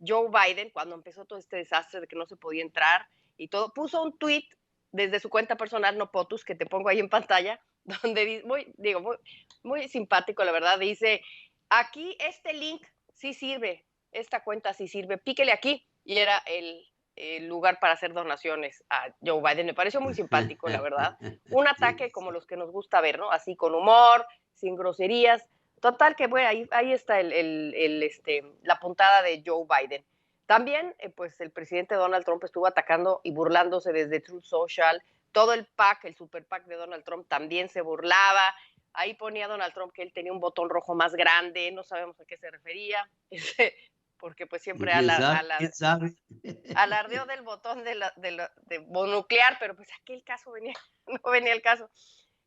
Speaker 4: Joe Biden, cuando empezó todo este desastre de que no se podía entrar y todo, puso un tweet desde su cuenta personal, no POTUS, que te pongo ahí en pantalla, donde muy simpático, la verdad, dice, aquí este link sí sirve, esta cuenta sí sirve, píquele aquí, y era el lugar para hacer donaciones a Joe Biden. Me pareció muy simpático, la verdad, un ataque como los que nos gusta ver, ¿no? Así con humor, sin groserías, total que bueno, ahí está la puntada de Joe Biden. También, pues el presidente Donald Trump estuvo atacando y burlándose desde Truth Social. Todo el PAC, el super PAC de Donald Trump también se burlaba. Ahí ponía Donald Trump que él tenía un botón rojo más grande, no sabemos a qué se refería, porque pues siempre alardeó del botón de nuclear, pero pues aquel caso no venía el caso.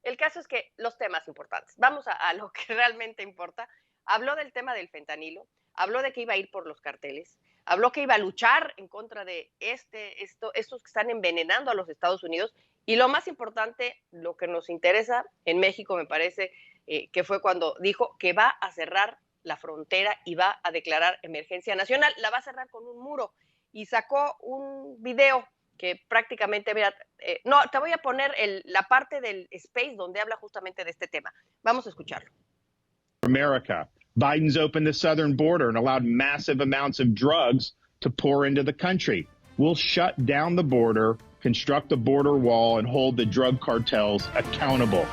Speaker 4: El caso es que los temas importantes, vamos a lo que realmente importa. Habló del tema del fentanilo, habló de que iba a ir por los carteles, habló que iba a luchar en contra de estos que están envenenando a los Estados Unidos, y lo más importante, lo que nos interesa en México, me parece que fue cuando dijo que va a cerrar la frontera y va a declarar emergencia nacional. La va a cerrar con un muro. y sacó un video que prácticamente, mira, no, te voy a poner la parte del Space donde habla justamente de este tema. Vamos a escucharlo.
Speaker 5: America. Biden's opened the southern border and allowed massive amounts of drugs to pour into the country. We'll shut down the border, construct a border wall, and hold the drug cartels accountable.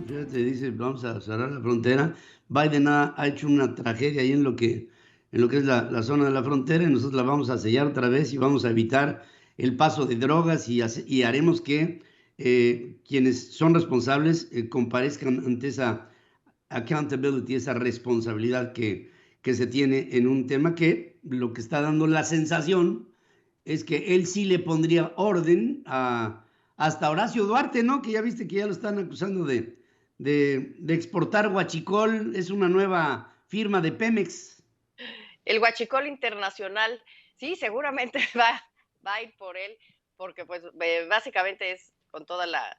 Speaker 2: Fíjate, dice, vamos a cerrar la frontera. Biden ha hecho una tragedia ahí en lo que es la zona de la frontera, y nosotros la vamos a sellar otra vez y vamos a evitar el paso de drogas y haremos que quienes son responsables comparezcan ante esa accountability, esa responsabilidad que se tiene en un tema que lo que está dando la sensación es que él sí le pondría orden hasta Horacio Duarte, ¿no? Que ya viste que ya lo están acusando de exportar huachicol, es una nueva firma de Pemex.
Speaker 4: El huachicol internacional, sí, seguramente va a ir por él, porque pues básicamente es con toda la...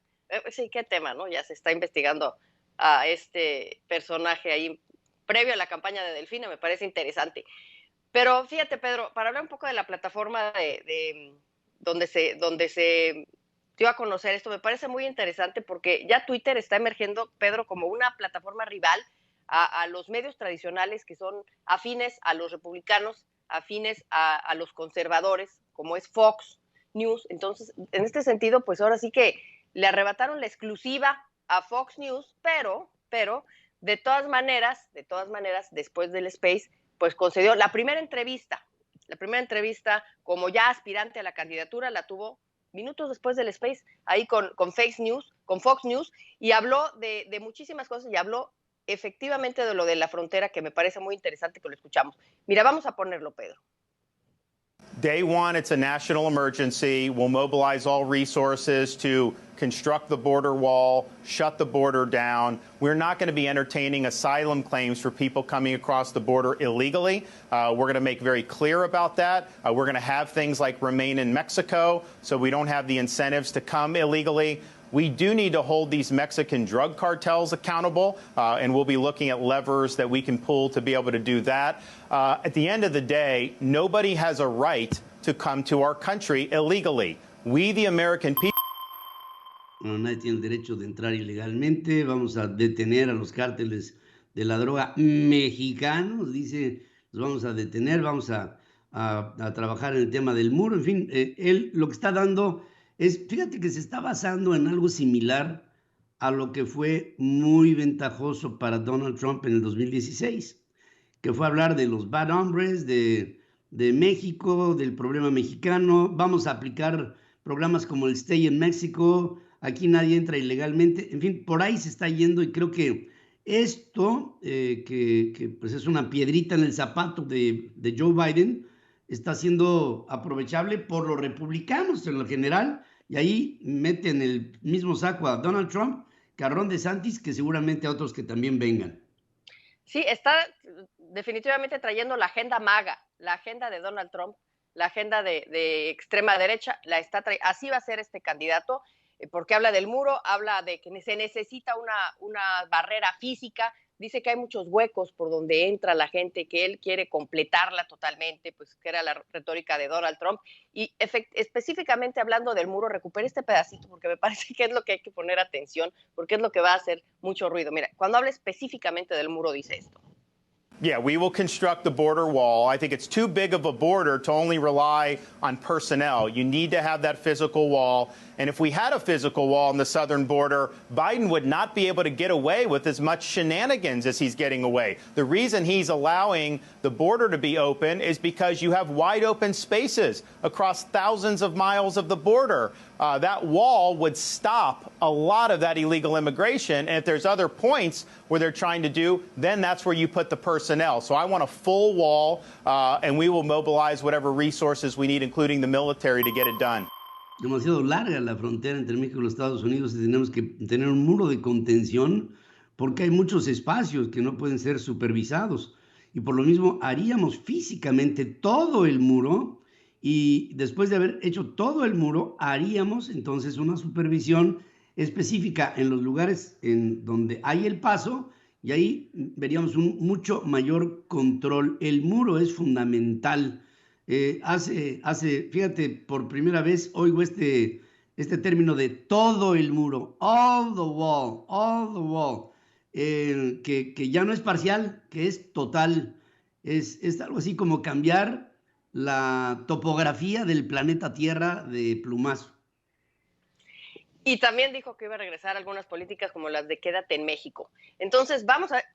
Speaker 4: sí, qué tema, ¿no? Ya se está investigando a este personaje ahí previo a la campaña de Delfina, me parece interesante. Pero fíjate, Pedro, para hablar un poco de la plataforma donde se dio a conocer esto, me parece muy interesante porque ya Twitter está emergiendo, Pedro, como una plataforma rival a los medios tradicionales que son afines a los republicanos, afines a los conservadores, como es Fox News. Entonces, en este sentido, pues ahora sí que le arrebataron la exclusiva a Fox News, pero de todas maneras, después del Space, pues concedió la primera entrevista como ya aspirante a la candidatura, la tuvo minutos después del Space, ahí con Fox News, y habló de muchísimas cosas, y habló efectivamente de lo de la frontera, que me parece muy interesante que lo escuchamos. Mira, vamos a ponerlo, Pedro.
Speaker 5: Day one, it's a national emergency. We'll mobilize all resources to construct the border wall, shut the border down. We're not going to be entertaining asylum claims for people coming across the border illegally. We're going to make very clear about that. We're going to have things like remain in Mexico, so we don't have the incentives to come illegally. We do need to hold these Mexican drug cartels accountable, and we'll be looking at levers that we can pull to be able to do that. At the end of the day, nobody has a right to come to our country illegally. We, the American people...
Speaker 2: Bueno, nadie tiene el derecho de entrar ilegalmente. Vamos a detener a los cárteles de la droga mexicanos, dice, los vamos a detener, vamos a trabajar en el tema del muro. En fin, él lo que está dando... fíjate que se está basando en algo similar a lo que fue muy ventajoso para Donald Trump en el 2016, que fue hablar de los bad hombres, de México, del problema mexicano. Vamos a aplicar programas como el Stay in Mexico, aquí nadie entra ilegalmente. En fin, por ahí se está yendo, y creo que esto, que pues es una piedrita en el zapato de Joe Biden, está siendo aprovechable por los republicanos en lo general, y ahí meten el mismo saco a Donald Trump, que a Ron DeSantis, que seguramente a otros que también vengan.
Speaker 4: Sí, está definitivamente trayendo la agenda MAGA, la agenda de Donald Trump, la agenda de extrema derecha, así va a ser este candidato, porque habla del muro, habla de que se necesita una barrera física. Dice que hay muchos huecos por donde entra la gente, que él quiere completarla totalmente, pues que era la retórica de Donald Trump. Y específicamente hablando del muro, recupere este pedacito porque me parece que es lo que hay que poner atención, porque es lo que va a hacer mucho ruido. Mira, cuando habla específicamente del muro dice esto.
Speaker 5: Yeah, we will construct the border wall. I think it's too big of a border to only rely on personnel. You need to have that physical wall. And if we had a physical wall on the southern border, Biden would not be able to get away with as much shenanigans as he's getting away. The reason he's allowing the border to be open is because you have wide open spaces across thousands of miles of the border. That wall would stop a lot of that illegal immigration. And if there's other points where they're trying to do, then that's where you put the personnel. So I want a full wall, and we will mobilize whatever resources we need, including the military, to get it done.
Speaker 2: Demasiado larga la frontera entre México y los Estados Unidos, y tenemos que tener un muro de contención porque hay muchos espacios que no pueden ser supervisados, y por lo mismo haríamos físicamente todo el muro, y después de haber hecho todo el muro haríamos entonces una supervisión específica en los lugares en donde hay el paso, y ahí veríamos un mucho mayor control. El muro es fundamental Fíjate, por primera vez oigo este término de todo el muro, all the wall, que ya no es parcial, que es total. Es algo así como cambiar la topografía del planeta Tierra de plumazo.
Speaker 4: Y también dijo que iba a regresar algunas políticas como las de quédate en México. Entonces,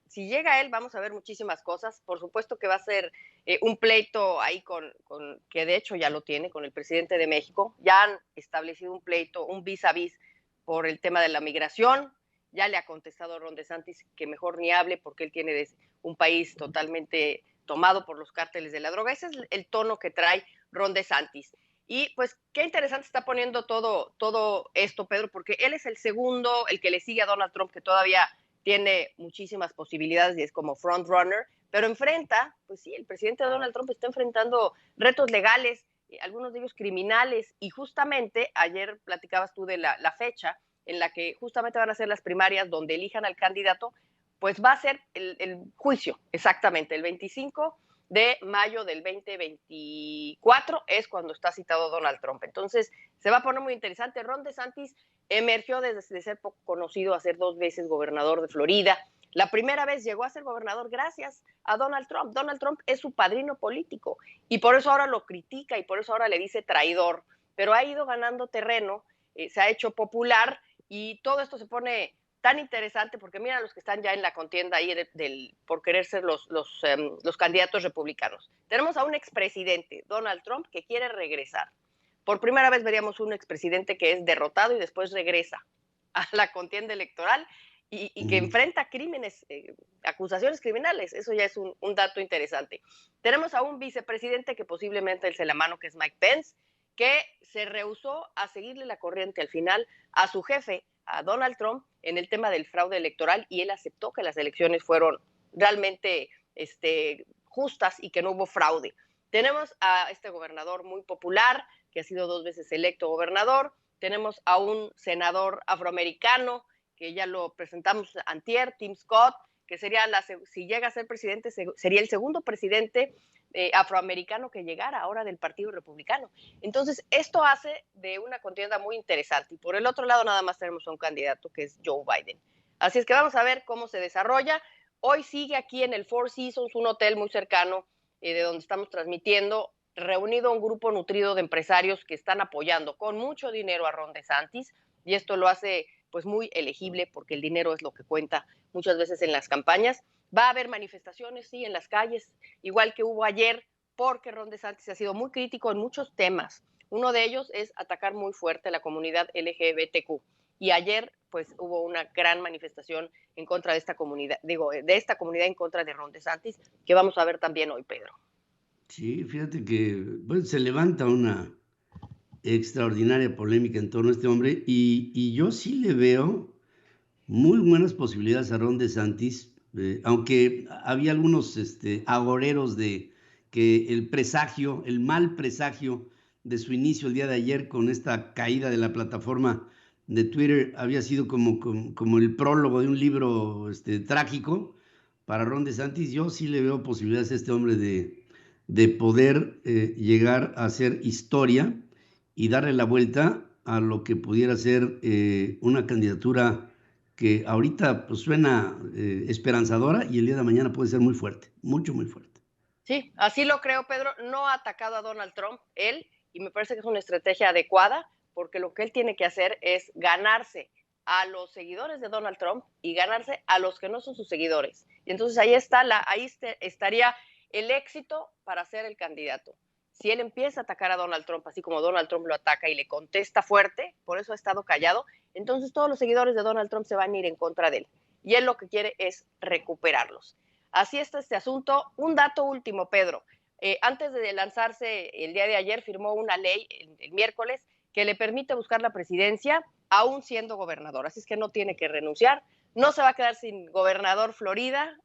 Speaker 4: si llega él, vamos a ver muchísimas cosas. Por supuesto que va a ser un pleito ahí que de hecho ya lo tiene con el presidente de México. Ya han establecido un pleito, un vis a vis por el tema de la migración. Ya le ha contestado Ron DeSantis que mejor ni hable porque él tiene un país totalmente tomado por los cárteles de la droga. Ese es el tono que trae Ron DeSantis. Y pues qué interesante está poniendo todo esto, Pedro, porque él es el segundo, el que le sigue a Donald Trump, que todavía tiene muchísimas posibilidades y es como frontrunner, pero pues sí, el presidente Donald Trump está enfrentando retos legales, algunos de ellos criminales, y justamente ayer platicabas tú de la fecha en la que justamente van a ser las primarias donde elijan al candidato, pues va a ser el juicio, exactamente, el 25 de mayo del 2024 es cuando está citado Donald Trump. Entonces, se va a poner muy interesante. Ron DeSantis emergió desde ser poco conocido a ser 2 veces gobernador de Florida. La primera vez llegó a ser gobernador gracias a Donald Trump. Donald Trump es su padrino político y por eso ahora lo critica y por eso ahora le dice traidor, pero ha ido ganando terreno, se ha hecho popular y todo esto se pone tan interesante porque mira los que están ya en la contienda ahí por querer ser los candidatos republicanos. Tenemos a un expresidente, Donald Trump, que quiere regresar. Por primera vez veríamos un expresidente que es derrotado y después regresa a la contienda electoral y que enfrenta crímenes, acusaciones criminales. Eso ya es un dato interesante. Tenemos a un vicepresidente que posiblemente alce la mano, que es Mike Pence, que se rehusó a seguirle la corriente al final a su jefe, a Donald Trump, en el tema del fraude electoral, y él aceptó que las elecciones fueron realmente justas y que no hubo fraude. Tenemos a este gobernador muy popular, que ha sido 2 veces electo gobernador. Tenemos a un senador afroamericano, que ya lo presentamos antier, Tim Scott, que sería, si llega a ser presidente, sería el segundo presidente afroamericano que llegara ahora del Partido Republicano. Entonces, esto hace de una contienda muy interesante. Y por el otro lado, nada más tenemos a un candidato que es Joe Biden. Así es que vamos a ver cómo se desarrolla. Hoy sigue aquí en el Four Seasons, un hotel muy cercano de donde estamos transmitiendo, reunido un grupo nutrido de empresarios que están apoyando con mucho dinero a Ron DeSantis, y esto lo hace pues muy elegible porque el dinero es lo que cuenta muchas veces en las campañas. Va a haber manifestaciones, sí, en las calles, igual que hubo ayer, porque Ron DeSantis ha sido muy crítico en muchos temas. Uno de ellos es atacar muy fuerte a la comunidad LGBTQ. Y ayer, pues, hubo una gran manifestación en contra de esta comunidad, en contra de Ron DeSantis, que vamos a ver también hoy, Pedro.
Speaker 2: Sí, fíjate que se levanta una extraordinaria polémica en torno a este hombre y yo sí le veo muy buenas posibilidades a Ron DeSantis, aunque había algunos agoreros de que el mal presagio de su inicio el día de ayer con esta caída de la plataforma de Twitter había sido como el prólogo de un libro trágico para Ron DeSantis. Yo sí le veo posibilidades a este hombre de poder llegar a hacer historia y darle la vuelta a lo que pudiera ser una candidatura que ahorita pues, suena esperanzadora y el día de mañana puede ser muy fuerte, mucho, muy fuerte.
Speaker 4: Sí, así lo creo, Pedro. No ha atacado a Donald Trump, él, y me parece que es una estrategia adecuada, porque lo que él tiene que hacer es ganarse a los seguidores de Donald Trump y ganarse a los que no son sus seguidores. Y entonces ahí estaría el éxito para ser el candidato. Si él empieza a atacar a Donald Trump, así como Donald Trump lo ataca y le contesta fuerte, por eso ha estado callado, entonces todos los seguidores de Donald Trump se van a ir en contra de él. Y él lo que quiere es recuperarlos. Así está este asunto. Un dato último, Pedro. Antes de lanzarse el día de ayer, firmó una ley el miércoles que le permite buscar la presidencia aún siendo gobernador. Así es que no tiene que renunciar. No se va a quedar sin gobernador Florida.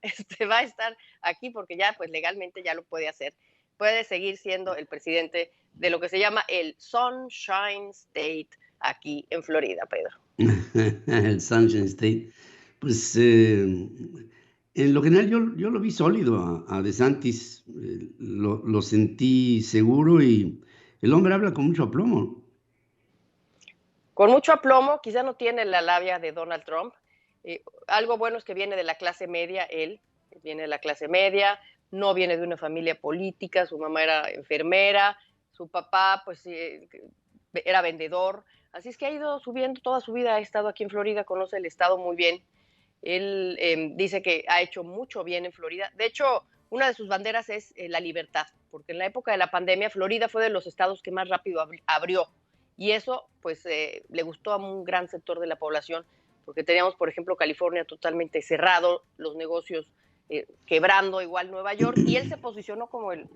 Speaker 4: Va a estar aquí porque ya pues legalmente ya lo puede hacer. Puede seguir siendo el presidente de lo que se llama el Sunshine State aquí en Florida, Pedro.
Speaker 2: El Sunshine State. Pues En lo general yo lo vi sólido a DeSantis, lo sentí seguro y el hombre habla con mucho aplomo.
Speaker 4: Con mucho aplomo, quizá no tiene la labia de Donald Trump. Algo bueno es que viene de la clase media, él viene de la clase media, no viene de una familia política, su mamá era enfermera, su papá pues era vendedor, así es que ha ido subiendo toda su vida, ha estado aquí en Florida, conoce el estado muy bien. Él dice que ha hecho mucho bien en Florida. De hecho, una de sus banderas es la libertad, porque en la época de la pandemia Florida fue de los estados que más rápido abrió. Y eso, pues, le gustó a un gran sector de la población, porque teníamos, por ejemplo, California totalmente cerrado, los negocios quebrando, igual Nueva York, y él se posicionó como el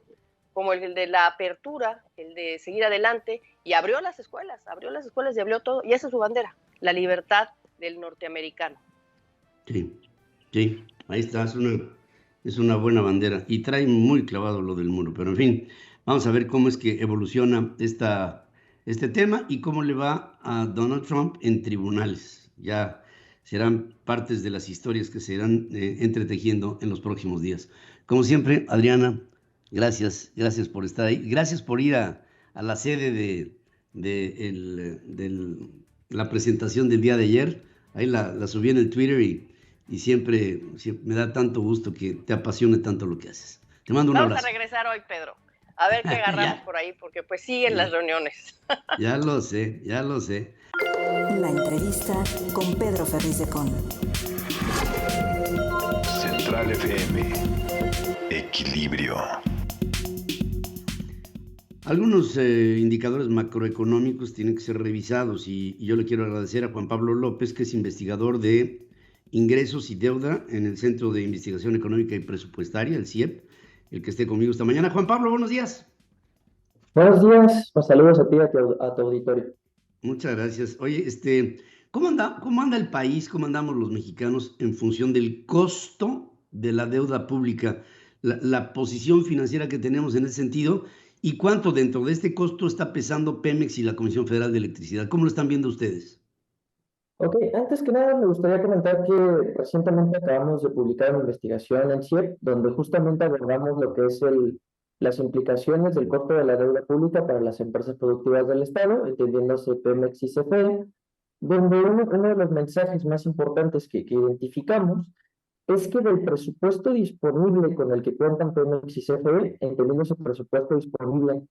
Speaker 4: de la apertura, el de seguir adelante, y abrió las escuelas y abrió todo, y esa es su bandera, la libertad del norteamericano.
Speaker 2: Sí, ahí está, es una buena bandera y trae muy clavado lo del muro, pero en fin, vamos a ver cómo es que evoluciona este tema y cómo le va a Donald Trump en tribunales. Ya serán partes de las historias que se irán entretejiendo en los próximos días. Como siempre, Adriana, gracias por estar ahí, gracias por ir a la sede de la presentación del día de ayer. Ahí la subí en el Twitter y siempre me da tanto gusto que te apasione tanto lo que haces. Te mando un abrazo.
Speaker 4: Vamos a regresar hoy, Pedro. A ver qué agarramos por ahí, porque pues siguen las reuniones.
Speaker 2: Ya lo sé.
Speaker 1: La entrevista con Pedro Ferriz de Con.
Speaker 6: Central FM. Equilibrio.
Speaker 2: Algunos indicadores macroeconómicos tienen que ser revisados y yo le quiero agradecer a Juan Pablo López, que es investigador de ingresos y deuda en el Centro de Investigación Económica y Presupuestaria, el CIEP, el que esté conmigo esta mañana. Juan Pablo, buenos días.
Speaker 7: Buenos días, pues saludos a ti y a tu auditorio.
Speaker 2: Muchas gracias. Oye, ¿cómo anda el país, cómo andamos los mexicanos en función del costo de la deuda pública, la posición financiera que tenemos en ese sentido y cuánto dentro de este costo está pesando Pemex y la Comisión Federal de Electricidad? ¿Cómo lo están viendo ustedes?
Speaker 7: Ok, antes que nada me gustaría comentar que recientemente acabamos de publicar una investigación en CIEP donde justamente abordamos lo que es las implicaciones del costo de la deuda pública para las empresas productivas del Estado, entendiéndose Pemex y CFE, donde uno de los mensajes más importantes que identificamos es que del presupuesto disponible con el que cuentan Pemex y CFE, entendiéndose presupuesto disponible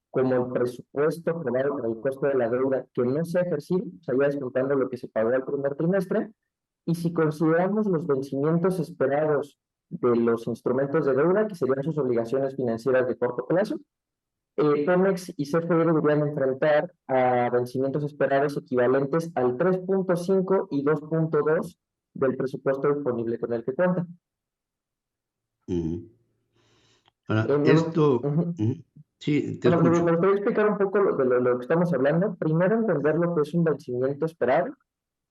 Speaker 7: como el presupuesto aprobado para el costo de la deuda que no se ha ejercido, o sea, ya descontando lo que se pagó al primer trimestre, y si consideramos los vencimientos esperados de los instrumentos de deuda, que serían sus obligaciones financieras de corto plazo, Pemex y CFE deberían enfrentar a vencimientos esperados equivalentes al 3.5 y 2.2 del presupuesto disponible con el que cuentan.
Speaker 2: Ahora, sí, te
Speaker 7: Bueno,
Speaker 2: escucho.
Speaker 7: me gustaría explicar un poco de lo que estamos hablando. Primero, entender lo que es un vencimiento esperado.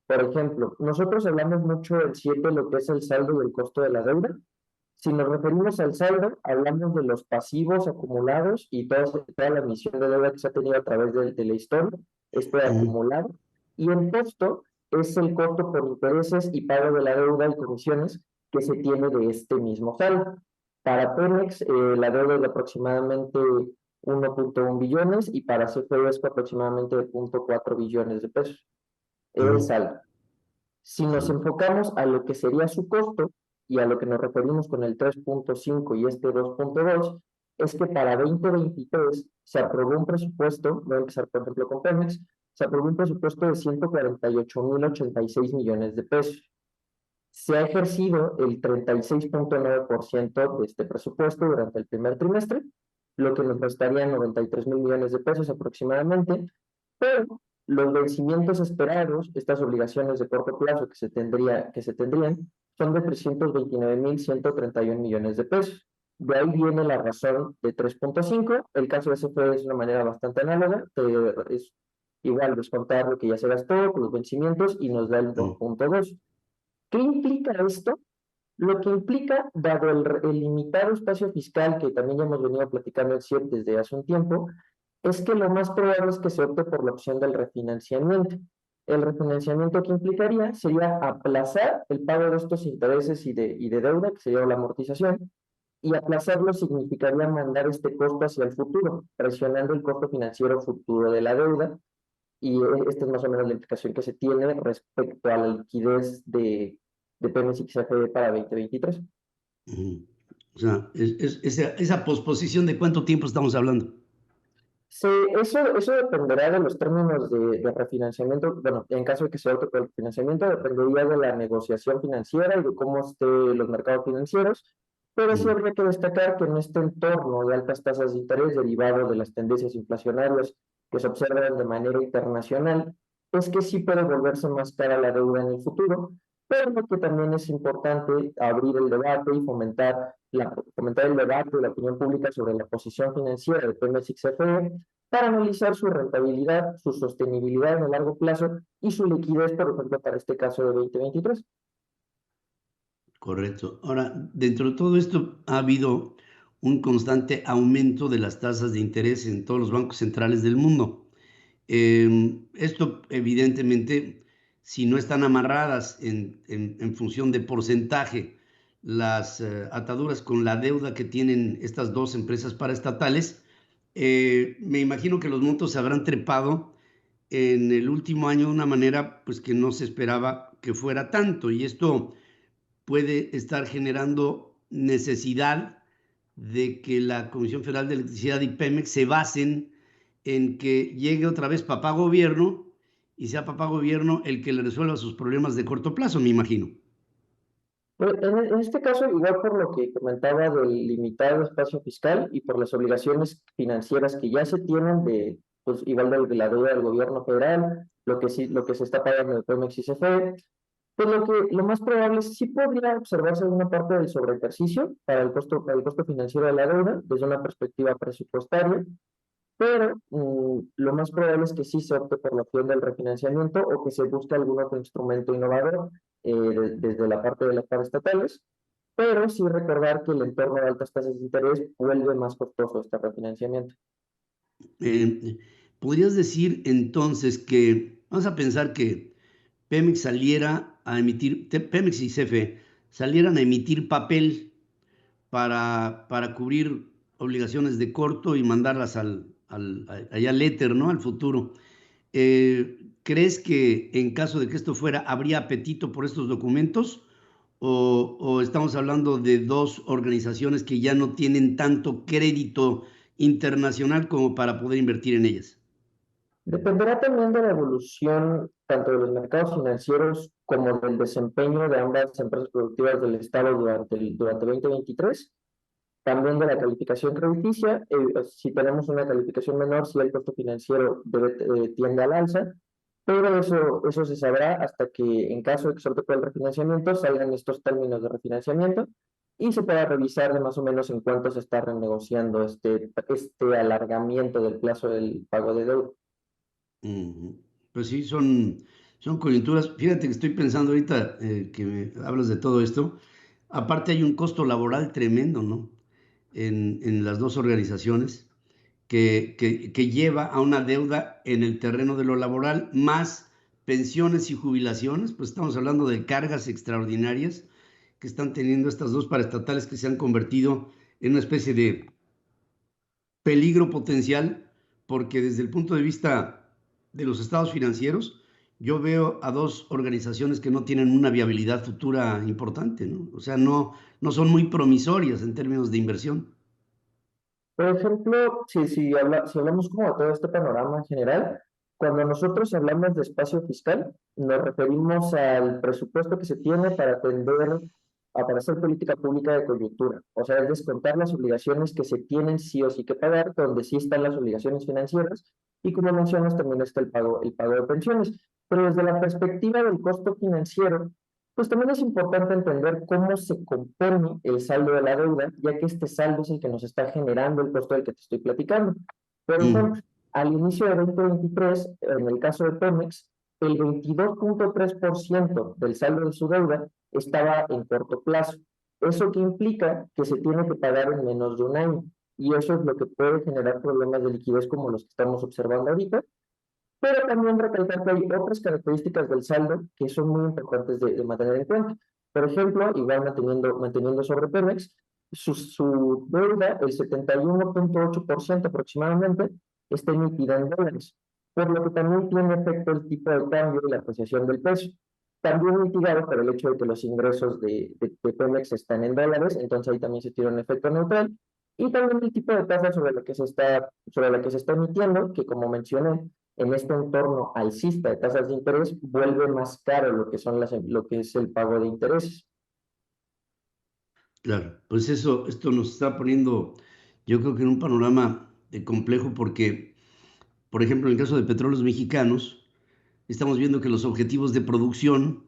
Speaker 7: Por ejemplo, nosotros hablamos mucho del 7, lo que es el saldo y el costo de la deuda. Si nos referimos al saldo, hablamos de los pasivos acumulados y toda la emisión de deuda que se ha tenido a través de la historia, acumulado. Y el costo es el costo por intereses y pago de la deuda y comisiones que se tiene de este mismo saldo. Para Pemex, la deuda es de aproximadamente 1.1 billones y para CFE es aproximadamente 0.4 billones de pesos. Es el saldo. Si nos enfocamos a lo que sería su costo y a lo que nos referimos con el 3.5 y este 2.2, es que para 2023 se aprobó un presupuesto, voy a empezar por ejemplo con Pemex, se aprobó un presupuesto de 148.086 millones de pesos. Se ha ejercido el 36.9% de este presupuesto durante el primer trimestre, lo que nos restaría 93.000 millones de pesos aproximadamente, pero los vencimientos esperados, estas obligaciones de corto plazo que se tendrían, son de 329.131 millones de pesos. De ahí viene la razón de 3.5. El caso de CFE es una manera bastante análoga, es igual descontar lo que ya se gastó con los vencimientos y nos da el 2.2. ¿Qué implica esto? Lo que implica, dado el limitado espacio fiscal que también ya hemos venido platicando en CIEP desde hace un tiempo, es que lo más probable es que se opte por la opción del refinanciamiento. El refinanciamiento que implicaría sería aplazar el pago de estos intereses y de deuda, que sería la amortización, y aplazarlo significaría mandar este costo hacia el futuro, presionando el costo financiero futuro de la deuda, y esta es más o menos la implicación que se tiene respecto a la liquidez de Pemex y XFE para 2023.
Speaker 2: O sea, esa posposición, ¿de cuánto tiempo estamos hablando?
Speaker 7: Eso dependerá de los términos de refinanciamiento. Bueno, en caso de que sea otro refinanciamiento, dependería de la negociación financiera y de cómo estén los mercados financieros. Pero sí habría que destacar que en este entorno de altas tasas de interés derivado de las tendencias inflacionarias que se observan de manera internacional, es que sí puede volverse más cara la deuda en el futuro, pero que también es importante abrir el debate y fomentar el debate de la opinión pública sobre la posición financiera de Pemex y XFE para analizar su rentabilidad, su sostenibilidad en el largo plazo y su liquidez, por ejemplo, para este caso de 2023.
Speaker 2: Correcto. Ahora, dentro de todo esto ha habido un constante aumento de las tasas de interés en todos los bancos centrales del mundo. Esto, evidentemente, si no están amarradas en función de porcentaje las ataduras con la deuda que tienen estas dos empresas paraestatales, me imagino que los montos se habrán trepado en el último año de una manera pues, que no se esperaba que fuera tanto. Y esto puede estar generando necesidad de que la Comisión Federal de Electricidad y Pemex se basen en que llegue otra vez papá gobierno y sea papá gobierno el que le resuelva sus problemas de corto plazo, me imagino.
Speaker 7: En este caso, igual por lo que comentaba del limitado espacio fiscal y por las obligaciones financieras que ya se tienen pues igual de la deuda del gobierno federal, lo que se está pagando de Pemex y CFE, pues lo más probable es que sí podría observarse una parte del sobreejercicio para el costo financiero de la deuda desde una perspectiva presupuestaria, pero lo más probable es que sí se opte por la opción del refinanciamiento o que se busque algún otro instrumento innovador desde la parte de las paraestatales, pero sí recordar que el entorno de altas tasas de interés vuelve más costoso este refinanciamiento.
Speaker 2: ¿Podrías decir entonces que, vamos a pensar que Pemex Pemex y CFE salieran a emitir papel para cubrir obligaciones de corto y mandarlas allá al éter, ¿no? Al futuro. ¿Crees que en caso de que esto fuera, habría apetito por estos documentos? ¿O estamos hablando de dos organizaciones que ya no tienen tanto crédito internacional como para poder invertir en ellas?
Speaker 7: Dependerá también de la evolución tanto de los mercados financieros como del desempeño de ambas empresas productivas del Estado durante 2023. También de la calificación crediticia, si tenemos una calificación menor, si el costo financiero tiende al alza, pero eso se sabrá hasta que en caso de que se opte por el refinanciamiento salgan estos términos de refinanciamiento y se pueda revisar de más o menos en cuánto se está renegociando este alargamiento del plazo del pago de deuda.
Speaker 2: Pues sí, son coyunturas. Fíjate que estoy pensando ahorita que me hablas de todo esto. Aparte hay un costo laboral tremendo, ¿no? En las dos organizaciones que lleva a una deuda en el terreno de lo laboral, más pensiones y jubilaciones, pues estamos hablando de cargas extraordinarias que están teniendo estas dos paraestatales que se han convertido en una especie de peligro potencial, porque desde el punto de vista de los estados financieros, yo veo a dos organizaciones que no tienen una viabilidad futura importante, ¿no? O sea, no son muy promisorias en términos de inversión.
Speaker 7: Por ejemplo, si hablamos como de todo este panorama en general, cuando nosotros hablamos de espacio fiscal, nos referimos al presupuesto que se tiene para hacer política pública de coyuntura. O sea, es descontar las obligaciones que se tienen sí o sí que pagar, donde sí están las obligaciones financieras, y como mencionas, también está el pago de pensiones. Pero desde la perspectiva del costo financiero, pues también es importante entender cómo se compone el saldo de la deuda, ya que este saldo es el que nos está generando el costo del que te estoy platicando. Por ejemplo, al inicio de 2023, en el caso de Pemex, el 22.3% del saldo de su deuda estaba en corto plazo. ¿Eso qué implica? Que se tiene que pagar en menos de un año. Y eso es lo que puede generar problemas de liquidez como los que estamos observando ahorita. Pero también recalcar que hay otras características del saldo que son muy importantes de mantener en cuenta. Por ejemplo, igual manteniendo sobre Pemex, su deuda, el 71.8% aproximadamente, está emitida en dólares, por lo que también tiene efecto el tipo de cambio y la apreciación del peso. También mitigado por el hecho de que los ingresos de Pemex están en dólares, entonces ahí también se tiene un efecto neutral. Y también el tipo de tasa sobre la que se está emitiendo, que como mencioné, en este entorno alcista de tasas de interés, vuelve más caro lo que es el pago de intereses.
Speaker 2: Claro, pues esto nos está poniendo, yo creo que en un panorama complejo porque, por ejemplo, en el caso de Petróleos Mexicanos, estamos viendo que los objetivos de producción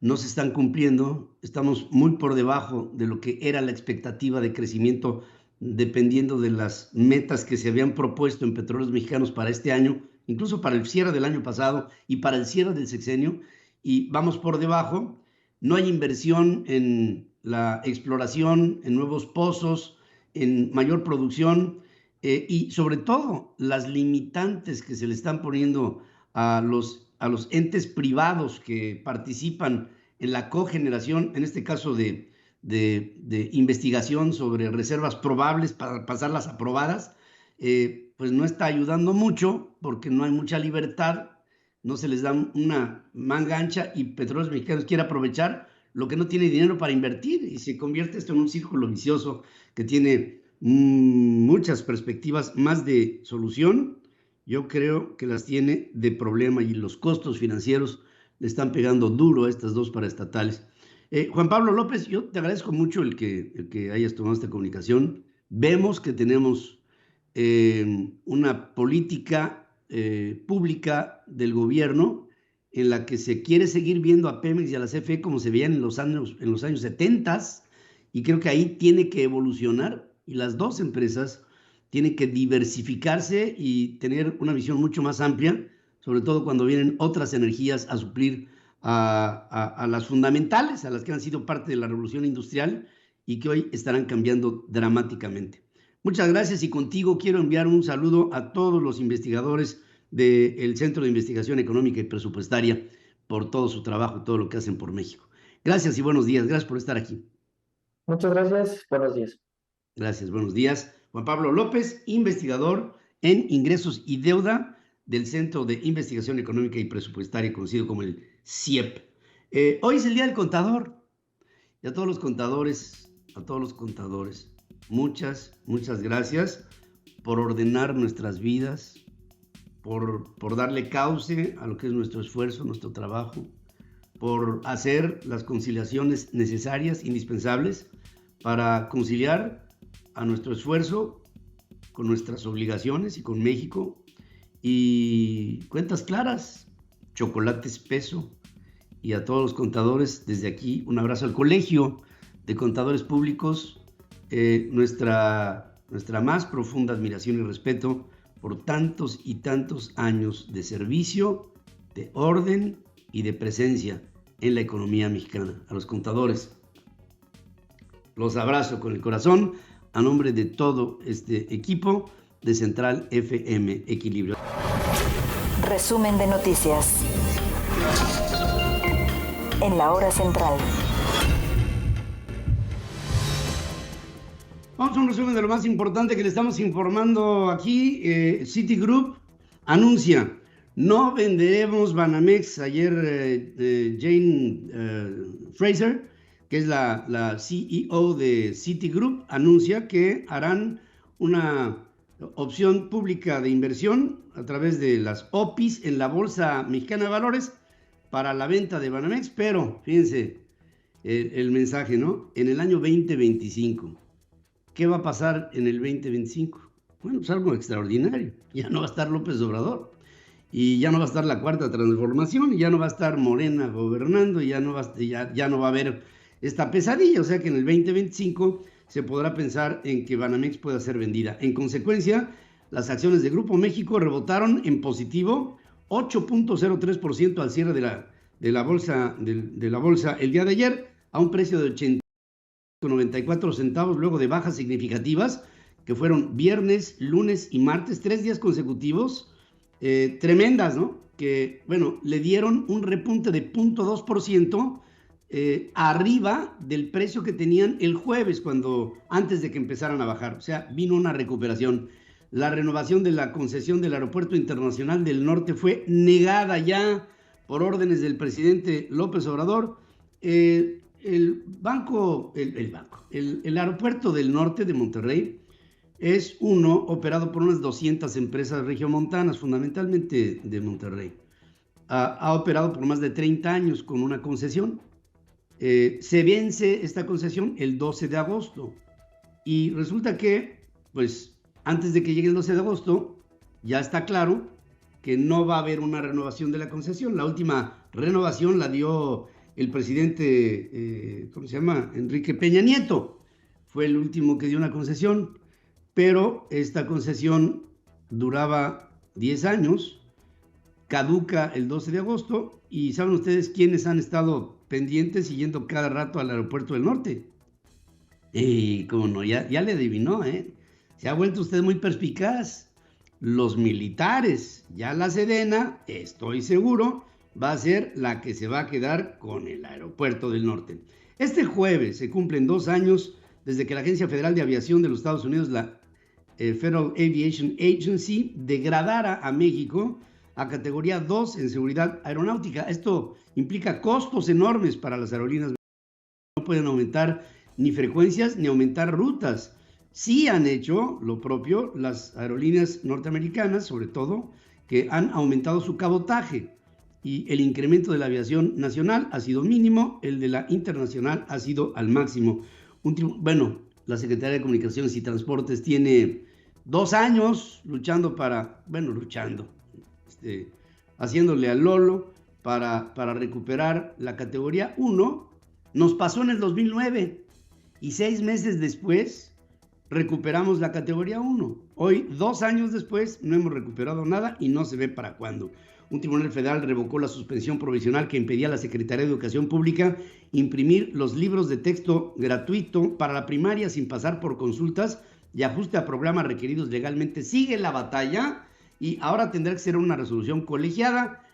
Speaker 2: no se están cumpliendo, estamos muy por debajo de lo que era la expectativa de crecimiento dependiendo de las metas que se habían propuesto en Petróleos Mexicanos para este año, incluso para el cierre del año pasado y para el cierre del sexenio, y vamos por debajo. No hay inversión en la exploración, en nuevos pozos, en mayor producción y sobre todo las limitantes que se le están poniendo a los entes privados que participan en la cogeneración, en este caso de investigación sobre reservas probables para pasarlas aprobadas, pues no está ayudando mucho porque no hay mucha libertad, no se les da una manga ancha y Petróleos Mexicanos quiere aprovechar lo que no tiene dinero para invertir y se convierte esto en un círculo vicioso que tiene muchas perspectivas más de solución. Yo creo que las tiene de problema y los costos financieros le están pegando duro a estas dos paraestatales. Juan Pablo López, yo te agradezco mucho el que hayas tomado esta comunicación. Vemos que tenemos una política pública del gobierno en la que se quiere seguir viendo a Pemex y a la CFE como se veían en los años 70 y creo que ahí tiene que evolucionar y las dos empresas tienen que diversificarse y tener una visión mucho más amplia, sobre todo cuando vienen otras energías a suplir a las fundamentales, a las que han sido parte de la revolución industrial y que hoy estarán cambiando dramáticamente. Muchas gracias y contigo quiero enviar un saludo a todos los investigadores del Centro de Investigación Económica y Presupuestaria por todo su trabajo y todo lo que hacen por México. Gracias y buenos días. Gracias por estar aquí.
Speaker 7: Muchas gracias. Buenos días.
Speaker 2: Gracias. Buenos días. Juan Pablo López, investigador en ingresos y deuda del Centro de Investigación Económica y Presupuestaria, conocido como el CIEP. Hoy es el Día del Contador. Y a todos los contadores, muchas gracias por ordenar nuestras vidas, por darle cauce a lo que es nuestro esfuerzo, nuestro trabajo, por hacer las conciliaciones necesarias, indispensables, para conciliar a nuestro esfuerzo con nuestras obligaciones y con México. Y cuentas claras, chocolate espeso. Y a todos los contadores, desde aquí, un abrazo al Colegio de Contadores Públicos, nuestra más profunda admiración y respeto por tantos y tantos años de servicio, de orden y de presencia en la economía mexicana. A los contadores, los abrazo con el corazón a nombre de todo este equipo de Central FM Equilibrio.
Speaker 1: Resumen de noticias en la hora central.
Speaker 2: Vamos a un resumen de lo más importante que le estamos informando aquí. Citigroup anuncia, no venderemos Banamex. Ayer Jane Fraser, que es la CEO de Citigroup, anuncia que harán una opción pública de inversión a través de las OPIs en la Bolsa Mexicana de Valores para la venta de Banamex, pero fíjense el mensaje, ¿no? En el año 2025. ¿Qué va a pasar en el 2025? Bueno, pues algo extraordinario. Ya no va a estar López Obrador y ya no va a estar la Cuarta Transformación y ya no va a estar Morena gobernando y ya no va a haber esta pesadilla. O sea que en el 2025 se podrá pensar en que Banamex pueda ser vendida. En consecuencia, las acciones de Grupo México rebotaron en positivo 8.03% al cierre de la bolsa el día de ayer a un precio de 80.94 centavos luego de bajas significativas que fueron viernes, lunes y martes, 3 días consecutivos tremendas, ¿no? Que, bueno, le dieron un repunte de 0.2% arriba del precio que tenían el jueves, antes de que empezaran a bajar. O sea, vino una recuperación. La renovación de la concesión del Aeropuerto Internacional del Norte fue negada ya por órdenes del presidente López Obrador. El Aeropuerto del Norte de Monterrey es uno operado por unas 200 empresas regiomontanas, fundamentalmente de Monterrey. Ha operado por más de 30 años con una concesión. Se vence esta concesión el 12 de agosto. Y resulta que, pues, antes de que llegue el 12 de agosto, ya está claro que no va a haber una renovación de la concesión. La última renovación la dio el presidente, Enrique Peña Nieto. Fue el último que dio una concesión, pero esta concesión duraba 10 años, caduca el 12 de agosto, y ¿saben ustedes quiénes han estado pendientes y yendo cada rato al Aeropuerto del Norte? Y cómo no, ya le adivinó, ¿eh? Se ha vuelto usted muy perspicaz. Los militares, ya la Sedena, estoy seguro, va a ser la que se va a quedar con el Aeropuerto del Norte. Este jueves se cumplen 2 años desde que la Agencia Federal de Aviación de los Estados Unidos, la Federal Aviation Agency, degradara a México a categoría 2 en seguridad aeronáutica. Esto implica costos enormes para las aerolíneas. No pueden aumentar ni frecuencias ni aumentar rutas. Sí han hecho lo propio las aerolíneas norteamericanas, sobre todo, que han aumentado su cabotaje, y el incremento de la aviación nacional ha sido mínimo, el de la internacional ha sido al máximo. La Secretaría de Comunicaciones y Transportes tiene 2 años haciéndole al lolo para recuperar la categoría 1. Nos pasó en el 2009 y 6 meses después recuperamos la categoría 1. Hoy, 2 años después, no hemos recuperado nada y no se ve para cuándo. Un tribunal federal revocó la suspensión provisional que impedía a la Secretaría de Educación Pública imprimir los libros de texto gratuito para la primaria sin pasar por consultas y ajuste a programas requeridos legalmente. Sigue la batalla y ahora tendrá que ser una resolución colegiada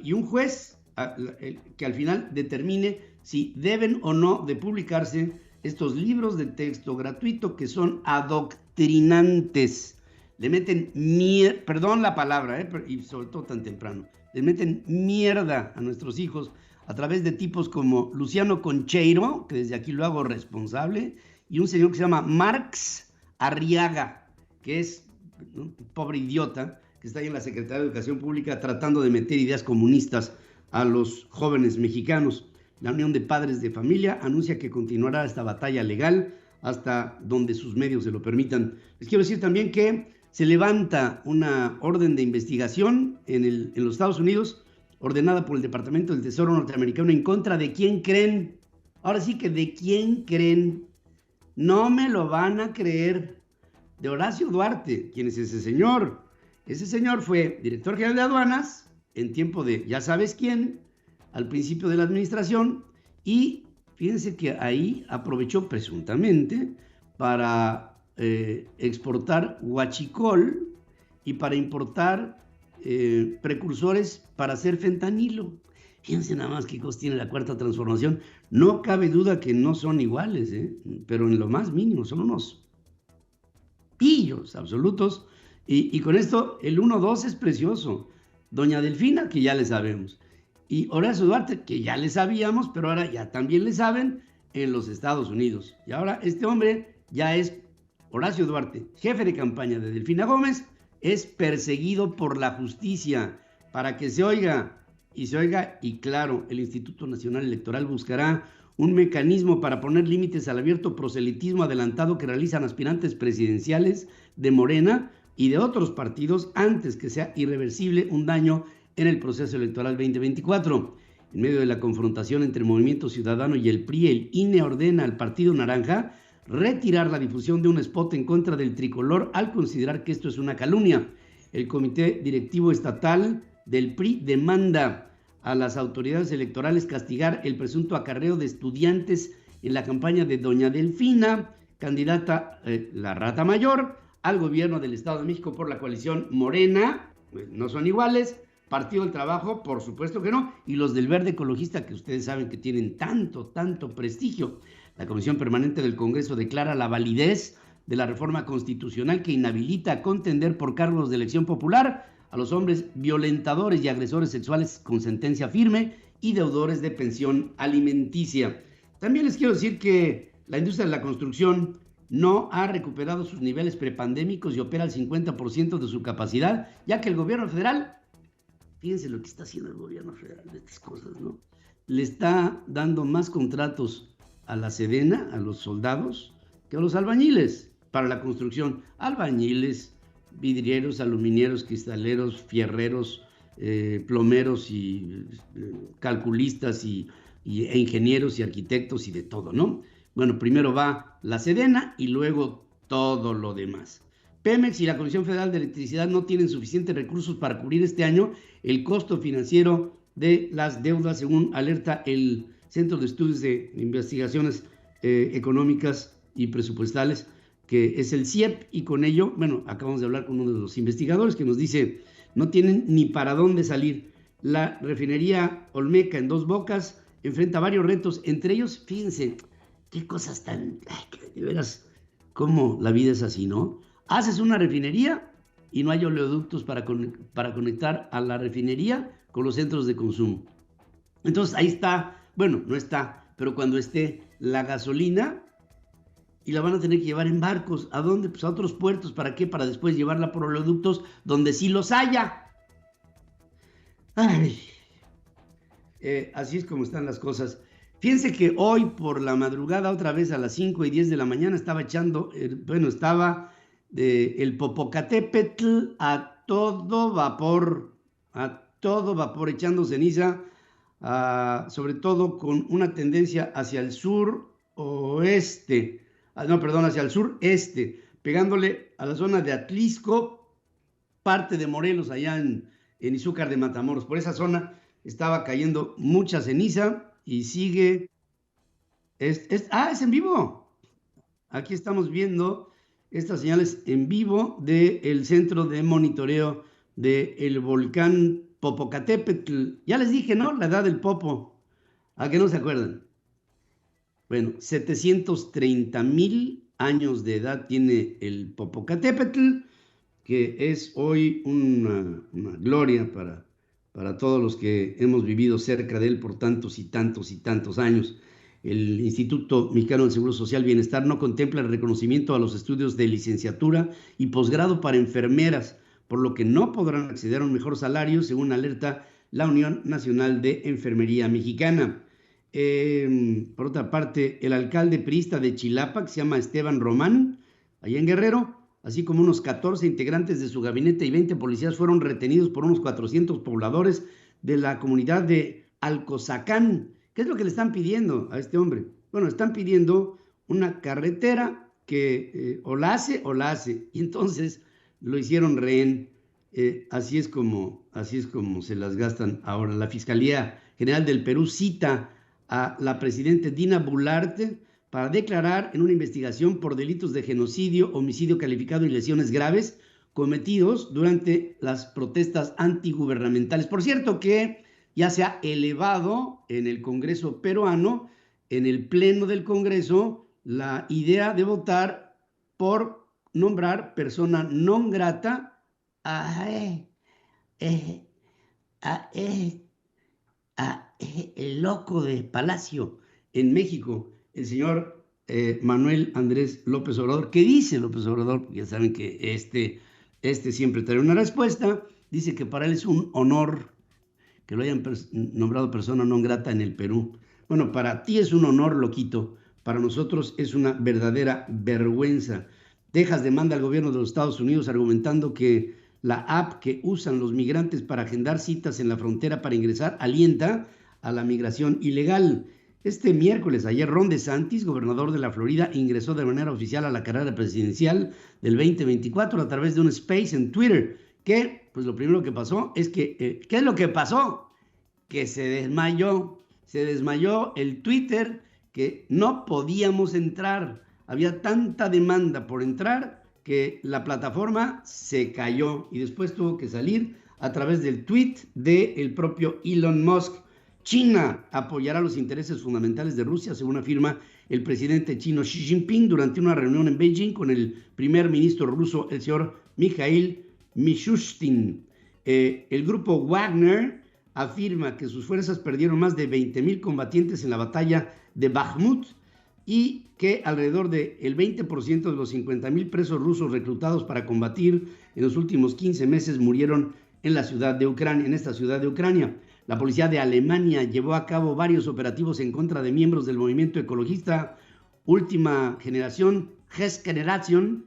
Speaker 2: y un juez que al final determine si deben o no de publicarse estos libros de texto gratuito que son adoctrinantes. Le meten perdón la palabra, y sobre todo tan temprano, le meten mierda a nuestros hijos a través de tipos como Luciano Concheiro, que desde aquí lo hago responsable, y un señor que se llama Marx Arriaga, que es un pobre idiota que está ahí en la Secretaría de Educación Pública tratando de meter ideas comunistas a los jóvenes mexicanos. La Unión de Padres de Familia anuncia que continuará esta batalla legal hasta donde sus medios se lo permitan. Les quiero decir también que se levanta una orden de investigación en los Estados Unidos, ordenada por el Departamento del Tesoro norteamericano, en contra de quién creen. Ahora sí que de quién creen. No me lo van a creer. De Horacio Duarte. ¿Quién es ese señor? Ese señor fue director general de aduanas en tiempo de ya sabes quién, al principio de la administración, y fíjense que ahí aprovechó presuntamente para exportar huachicol y para importar precursores para hacer fentanilo. Fíjense nada más qué cosas tiene la Cuarta Transformación. No cabe duda que no son iguales, pero en lo más mínimo son unos pillos absolutos. Y con esto el 1-2 es precioso. Doña Delfina, que ya le sabemos, y Horacio Duarte, que ya le sabíamos, pero ahora ya también le saben en los Estados Unidos. Y ahora este hombre ya es Horacio Duarte, jefe de campaña de Delfina Gómez, es perseguido por la justicia. Para que se oiga, y claro, el Instituto Nacional Electoral buscará un mecanismo para poner límites al abierto proselitismo adelantado que realizan aspirantes presidenciales de Morena y de otros partidos antes que sea irreversible un daño en el proceso electoral 2024. En medio de la confrontación entre Movimiento Ciudadano y el PRI, el INE ordena al Partido Naranja retirar la difusión de un spot en contra del tricolor al considerar que esto es una calumnia. El Comité Directivo Estatal del PRI demanda a las autoridades electorales castigar el presunto acarreo de estudiantes en la campaña de doña Delfina, candidata, la rata mayor, al gobierno del Estado de México por la coalición Morena, no son iguales. Partido del Trabajo, por supuesto que no, y los del Verde Ecologista, que ustedes saben que tienen tanto prestigio. La Comisión Permanente del Congreso declara la validez de la reforma constitucional que inhabilita a contender por cargos de elección popular a los hombres violentadores y agresores sexuales con sentencia firme y deudores de pensión alimenticia. También les quiero decir que la industria de la construcción no ha recuperado sus niveles prepandémicos y opera al 50% de su capacidad, ya que el gobierno federal, fíjense lo que está haciendo el gobierno federal de estas cosas, ¿no? Le está dando más contratos a la Sedena, a los soldados, que a los albañiles para la construcción. Albañiles, vidrieros, aluminieros, cristaleros, fierreros, plomeros y calculistas e ingenieros y arquitectos y de todo, ¿no? Bueno, primero va la Sedena y luego todo lo demás. Pemex y la Comisión Federal de Electricidad no tienen suficientes recursos para cubrir este año el costo financiero de las deudas, según alerta el Centro de Estudios de Investigaciones Económicas y Presupuestales, que es el CIEP, y con ello, bueno, acabamos de hablar con uno de los investigadores que nos dice, no tienen ni para dónde salir. La refinería Olmeca en Dos Bocas enfrenta varios retos, entre ellos, fíjense, qué cosas tan, de veras, cómo la vida es así, ¿no? Haces una refinería y no hay oleoductos para conectar a la refinería con los centros de consumo. Entonces ahí está, bueno, no está, pero cuando esté la gasolina, y la van a tener que llevar en barcos. ¿A dónde? Pues a otros puertos. ¿Para qué? Para después llevarla por oleoductos donde sí los haya. Ay, así es como están las cosas. Fíjense que hoy por la madrugada, otra vez a las 5:10 de la mañana, estaba echando, estaba el Popocatépetl a todo vapor, echando ceniza, sobre todo con una tendencia hacia el hacia el sureste, pegándole a la zona de Atlisco, parte de Morelos, allá en Izúcar de Matamoros. Por esa zona estaba cayendo mucha ceniza y sigue. Es en vivo. Aquí estamos viendo estas señales en vivo del centro de monitoreo del volcán Popocatépetl. Ya les dije, ¿no? La edad del Popo. ¿A qué no se acuerdan? Bueno, 730,000 años de edad tiene el Popocatépetl, que es hoy una gloria para todos los que hemos vivido cerca de él por tantos y tantos y tantos años. El Instituto Mexicano del Seguro Social Bienestar no contempla el reconocimiento a los estudios de licenciatura y posgrado para enfermeras, por lo que no podrán acceder a un mejor salario, según alerta la Unión Nacional de Enfermería Mexicana. Por otra parte, el alcalde priista de Chilapa, que se llama Esteban Román, allá en Guerrero, así como unos 14 integrantes de su gabinete y 20 policías fueron retenidos por unos 400 pobladores de la comunidad de Alcozacán. ¿Qué es lo que le están pidiendo a este hombre? Bueno, están pidiendo una carretera que o la hace, y entonces lo hicieron rehén. Así es como se las gastan ahora. La Fiscalía General del Perú cita a la presidenta Dina Boluarte para declarar en una investigación por delitos de genocidio, homicidio calificado y lesiones graves cometidos durante las protestas antigubernamentales. Por cierto que ya se ha elevado en el Congreso peruano, en el Pleno del Congreso, la idea de votar por nombrar persona non grata el loco de Palacio en México, el señor Manuel Andrés López Obrador. ¿Qué dice López Obrador? Porque ya saben que este siempre trae una respuesta. Dice que para él es un honor que lo hayan nombrado persona non grata en el Perú. Bueno, para ti es un honor, loquito. Para nosotros es una verdadera vergüenza. Texas demanda al gobierno de los Estados Unidos argumentando que la app que usan los migrantes para agendar citas en la frontera para ingresar alienta a la migración ilegal. Este miércoles, ayer, Ron DeSantis, gobernador de la Florida, ingresó de manera oficial a la carrera presidencial del 2024 a través de un space en Twitter, que, pues lo primero que pasó es que, ¿qué es lo que pasó? Que se desmayó el Twitter, que no podíamos entrar. Había tanta demanda por entrar que la plataforma se cayó y después tuvo que salir a través del tweet del propio Elon Musk. China apoyará los intereses fundamentales de Rusia, según afirma el presidente chino Xi Jinping durante una reunión en Beijing con el primer ministro ruso, el señor Mikhail Mishustin. El grupo Wagner afirma que sus fuerzas perdieron más de 20,000 combatientes en la batalla de Bakhmut y que alrededor del 20% de los 50,000 presos rusos reclutados para combatir en los últimos 15 meses murieron en esta ciudad de Ucrania. La policía de Alemania llevó a cabo varios operativos en contra de miembros del movimiento ecologista Última Generación, Generation,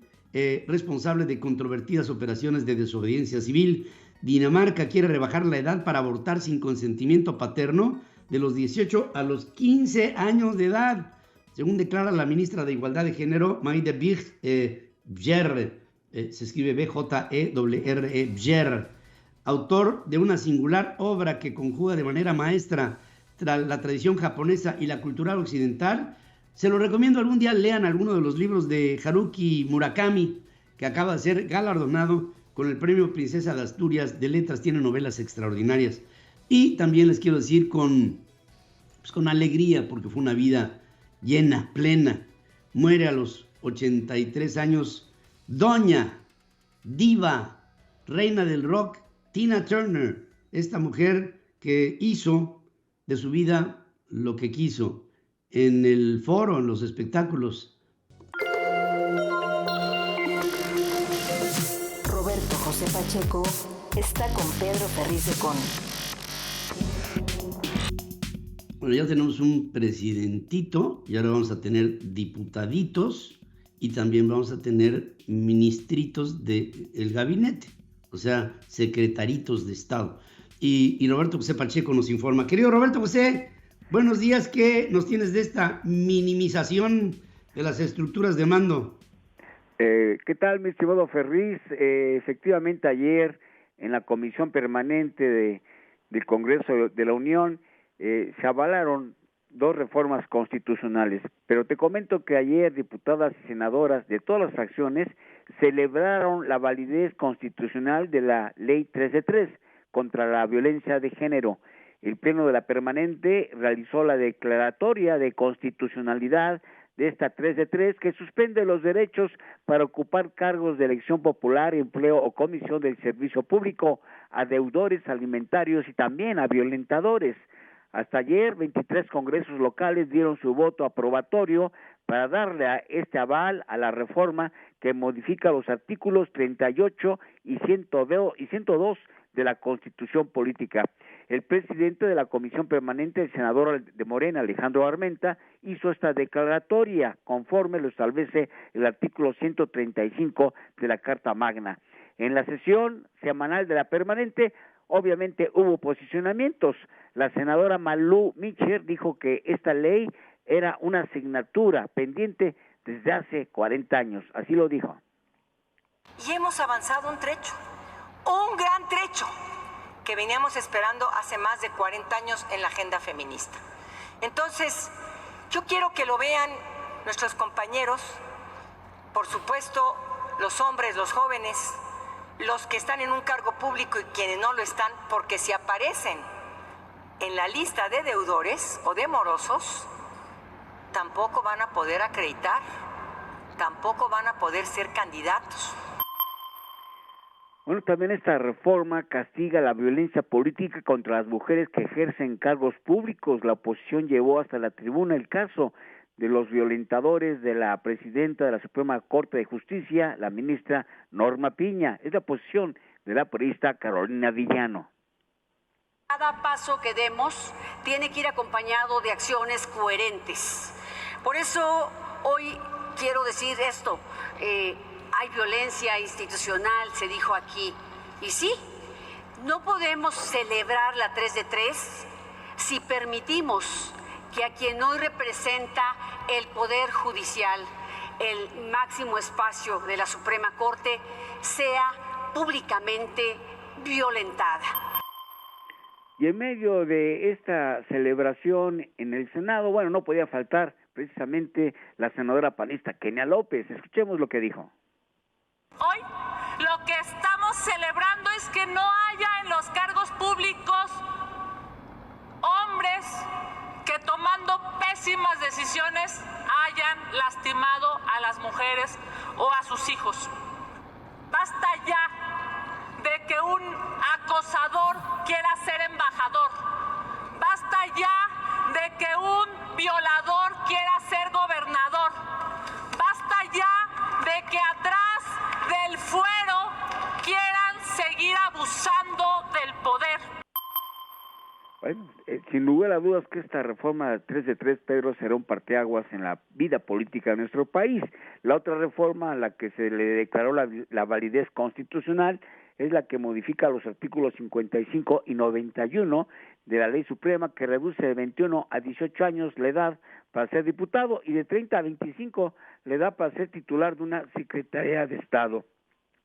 Speaker 2: responsable de controvertidas operaciones de desobediencia civil. Dinamarca quiere rebajar la edad para abortar sin consentimiento paterno de los 18 a los 15 años de edad, según declara la ministra de Igualdad de Género, Maide Bjerre, se escribe B-J-E-R-E, Bjerre, autor de una singular obra que conjuga de manera maestra la tradición japonesa y la cultura occidental. Se lo recomiendo, algún día lean alguno de los libros de Haruki Murakami, que acaba de ser galardonado con el premio Princesa de Asturias de Letras. Tiene novelas extraordinarias. Y también les quiero decir con alegría, porque fue una vida llena, plena. Muere a los 83 años doña, diva, reina del rock, Tina Turner, esta mujer que hizo de su vida lo que quiso en el foro, en los espectáculos.
Speaker 1: Roberto José Pacheco está con Pedro Ferriz de Con.
Speaker 2: Bueno, ya tenemos un presidentito y ahora vamos a tener diputaditos y también vamos a tener ministritos del gabinete, o sea, secretaritos de Estado. Y Roberto José Pacheco nos informa. Querido Roberto José, buenos días. ¿Qué nos tienes de esta minimización de las estructuras de mando?
Speaker 8: ¿Qué tal, mi estimado Ferriz? Efectivamente, ayer en la Comisión Permanente del Congreso de la Unión se avalaron 2 reformas constitucionales, pero te comento que ayer diputadas y senadoras de todas las fracciones celebraron la validez constitucional de la Ley 3 de 3 contra la violencia de género. El Pleno de la Permanente realizó la declaratoria de constitucionalidad de esta 3 de 3 que suspende los derechos para ocupar cargos de elección popular, empleo o comisión del servicio público a deudores alimentarios y también a violentadores. Hasta ayer, 23 congresos locales dieron su voto aprobatorio para darle este aval a la reforma que modifica los artículos 38 y 102 de la Constitución Política. El presidente de la Comisión Permanente, el senador de Morena, Alejandro Armenta, hizo esta declaratoria conforme lo establece el artículo 135 de la Carta Magna. En la sesión semanal de la Permanente, obviamente hubo posicionamientos. La senadora Malú Micher dijo que esta ley era una asignatura pendiente desde hace 40 años. Así lo dijo.
Speaker 9: Y hemos avanzado un gran trecho, que veníamos esperando hace más de 40 años en la agenda feminista. Entonces, yo quiero que lo vean nuestros compañeros, por supuesto, los hombres, los jóvenes, los que están en un cargo público y quienes no lo están, porque si aparecen en la lista de deudores o de morosos, tampoco van a poder acreditar, tampoco van a poder ser candidatos.
Speaker 8: Bueno, también esta reforma castiga la violencia política contra las mujeres que ejercen cargos públicos. La oposición llevó hasta la tribuna el caso de los violentadores de la presidenta de la Suprema Corte de Justicia, la ministra Norma Piña. Es la posición de la periodista Carolina Villano.
Speaker 9: Cada paso que demos tiene que ir acompañado de acciones coherentes. Por eso hoy quiero decir esto. Hay violencia institucional, se dijo aquí. Y sí, no podemos celebrar la 3 de 3 si permitimos que a quien hoy representa el Poder Judicial, el máximo espacio de la Suprema Corte, sea públicamente violentada.
Speaker 8: Y en medio de esta celebración en el Senado, bueno, no podía faltar precisamente la senadora panista Kenia López. Escuchemos lo que dijo.
Speaker 10: Hoy lo que estamos celebrando es que no haya en los cargos públicos hombres que tomando pésimas decisiones hayan lastimado a las mujeres o a sus hijos. Basta ya de que un acosador quiera ser embajador. Basta ya de que un violador quiera ser gobernador. Basta ya de que atrás del fuero quieran seguir abusando del poder.
Speaker 8: Bueno, sin lugar a dudas que esta reforma 3 de 3, Pedro, será un parteaguas en la vida política de nuestro país. La otra reforma a la que se le declaró la validez constitucional es la que modifica los artículos 55 y 91 de la Ley Suprema, que reduce de 21 a 18 años la edad para ser diputado y de 30 a 25 la edad para ser titular de una Secretaría de Estado.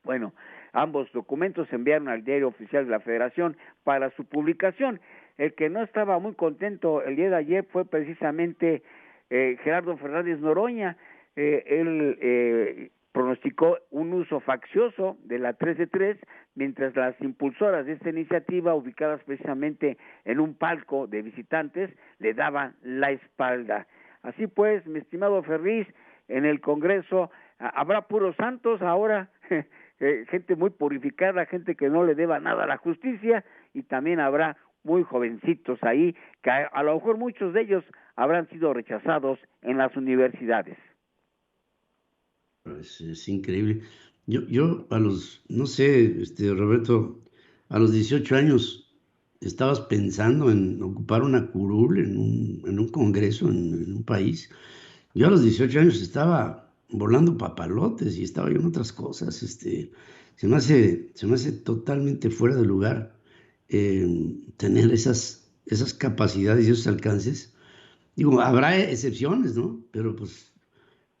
Speaker 8: Bueno, ambos documentos se enviaron al Diario Oficial de la Federación para su publicación. El que no estaba muy contento el día de ayer fue precisamente Gerardo Fernández Noroña. Él pronosticó un uso faccioso de la 3 de 3, mientras las impulsoras de esta iniciativa, ubicadas precisamente en un palco de visitantes, le daban la espalda. Así pues, mi estimado Ferriz, en el Congreso habrá puros santos ahora, gente muy purificada, gente que no le deba nada a la justicia, y también habrá muy jovencitos ahí, que a lo mejor muchos de ellos habrán sido rechazados en las universidades.
Speaker 2: Es increíble. Yo a los, no sé, Roberto, a los 18 años estabas pensando en ocupar una curul en un congreso, en un país. Yo a los 18 años estaba volando papalotes y estaba yo en otras cosas. Se me hace totalmente fuera de lugar tener esas capacidades y esos alcances. Digo, habrá excepciones, ¿no? Pero pues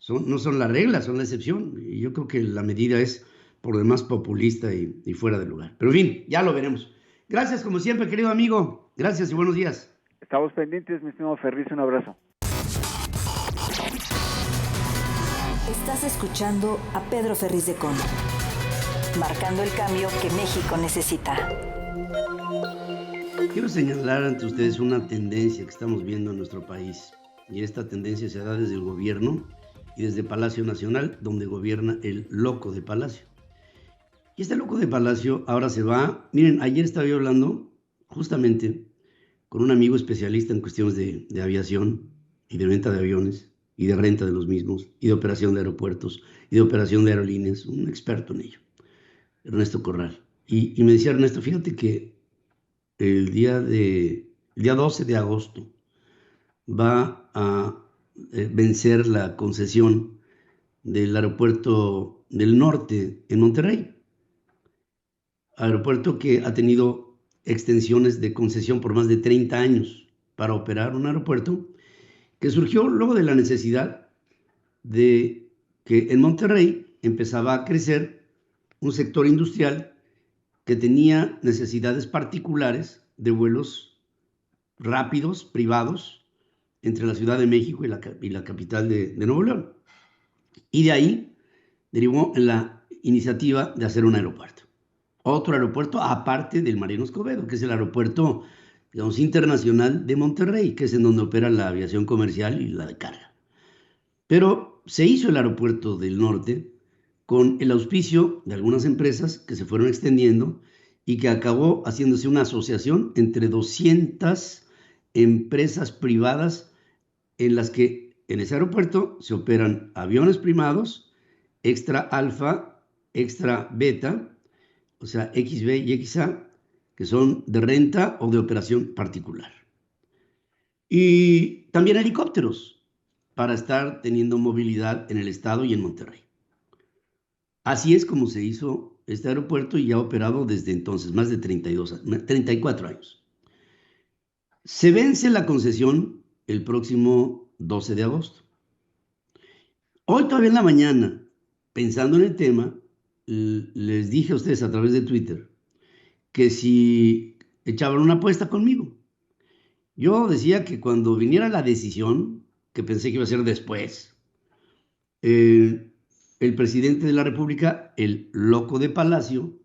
Speaker 2: no son la regla, son la excepción. Y yo creo que la medida es por lo demás populista y fuera de lugar. Pero en fin, ya lo veremos. Gracias, como siempre, querido amigo. Gracias y buenos días.
Speaker 8: Estamos pendientes, mi estimado Ferriz. Un abrazo.
Speaker 1: Estás escuchando a Pedro Ferriz de Con, marcando el cambio que México necesita.
Speaker 2: Quiero señalar ante ustedes una tendencia que estamos viendo en nuestro país. Y esta tendencia se da desde el gobierno y desde Palacio Nacional, donde gobierna el loco de Palacio. Y este loco de Palacio ahora se va. Miren, ayer estaba yo hablando justamente con un amigo especialista en cuestiones de aviación y de venta de aviones y de renta de los mismos y de operación de aeropuertos y de operación de aerolíneas, un experto en ello, Ernesto Corral. Y me decía, Ernesto, fíjate que el día 12 de agosto va a vencer la concesión del aeropuerto del norte en Monterrey. Aeropuerto que ha tenido extensiones de concesión por más de 30 años para operar un aeropuerto que surgió luego de la necesidad de que en Monterrey empezaba a crecer un sector industrial que tenía necesidades particulares de vuelos rápidos, privados, entre la Ciudad de México y la capital de Nuevo León. Y de ahí derivó la iniciativa de hacer un aeropuerto. Otro aeropuerto aparte del Mariano Escobedo, que es el aeropuerto, digamos, internacional de Monterrey, que es en donde opera la aviación comercial y la de carga. Pero se hizo el aeropuerto del norte con el auspicio de algunas empresas que se fueron extendiendo y que acabó haciéndose una asociación entre 200 empresas privadas en las que en ese aeropuerto se operan aviones privados, extra alfa, extra beta, o sea, XB y XA, que son de renta o de operación particular. Y también helicópteros para estar teniendo movilidad en el estado y en Monterrey. Así es como se hizo este aeropuerto y ha operado desde entonces, más de 34 años. Se vence la concesión el próximo 12 de agosto. Hoy todavía en la mañana, pensando en el tema, les dije a ustedes a través de Twitter que si echaban una apuesta conmigo. Yo decía que cuando viniera la decisión, que pensé que iba a ser después, el presidente de la República, el loco de Palacio,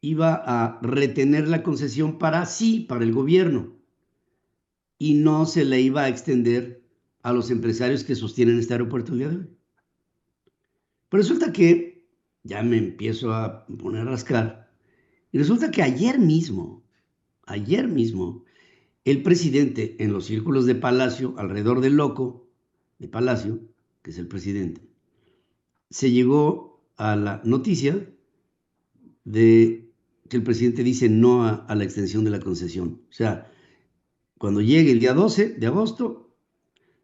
Speaker 2: iba a retener la concesión para sí, para el gobierno, y no se le iba a extender a los empresarios que sostienen este aeropuerto el día de hoy. Pero resulta que ya me empiezo a poner a rascar, y resulta que ayer mismo, el presidente en los círculos de Palacio, alrededor del loco de Palacio, que es el presidente, se llegó a la noticia de que el presidente dice no a la extensión de la concesión. O sea, cuando llegue el día 12 de agosto,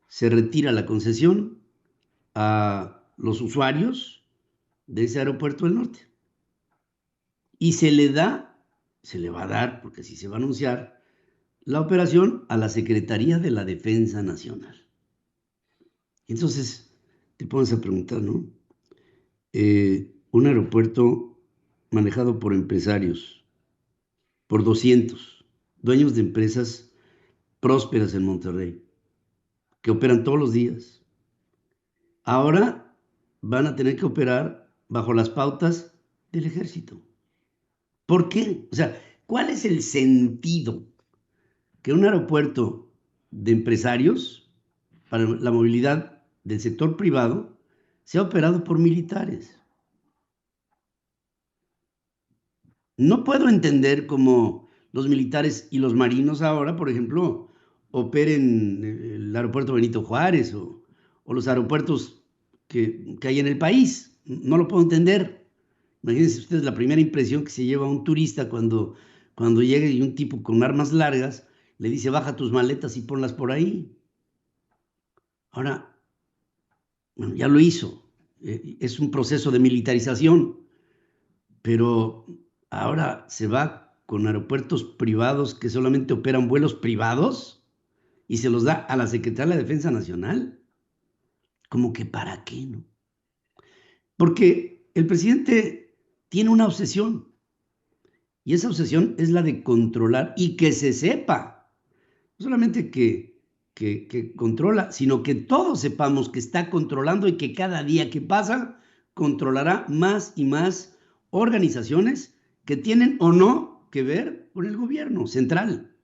Speaker 2: se retira la concesión a los usuarios de ese aeropuerto del norte. Y se le va a dar, porque así se va a anunciar, la operación a la Secretaría de la Defensa Nacional. Entonces, te pones a preguntar, ¿no? Un aeropuerto manejado por empresarios, por 200 dueños de empresas prósperas en Monterrey, que operan todos los días. Ahora van a tener que operar bajo las pautas del ejército. ¿Por qué? O sea, ¿cuál es el sentido que un aeropuerto de empresarios para la movilidad del sector privado sea operado por militares? No puedo entender cómo los militares y los marinos ahora, por ejemplo, operen el aeropuerto Benito Juárez o los aeropuertos que hay en el país. No lo puedo entender. Imagínense ustedes la primera impresión que se lleva un turista cuando llega y un tipo con armas largas le dice baja tus maletas y ponlas por ahí. Ahora, bueno, ya lo hizo. Es un proceso de militarización, pero ahora se va con aeropuertos privados que solamente operan vuelos privados y se los da a la Secretaría de la Defensa Nacional. ¿Cómo que para qué, no? Porque el presidente tiene una obsesión, y esa obsesión es la de controlar y que se sepa, no solamente que controla, sino que todos sepamos que está controlando y que cada día que pasa controlará más y más organizaciones que tienen o no que ver con el gobierno central,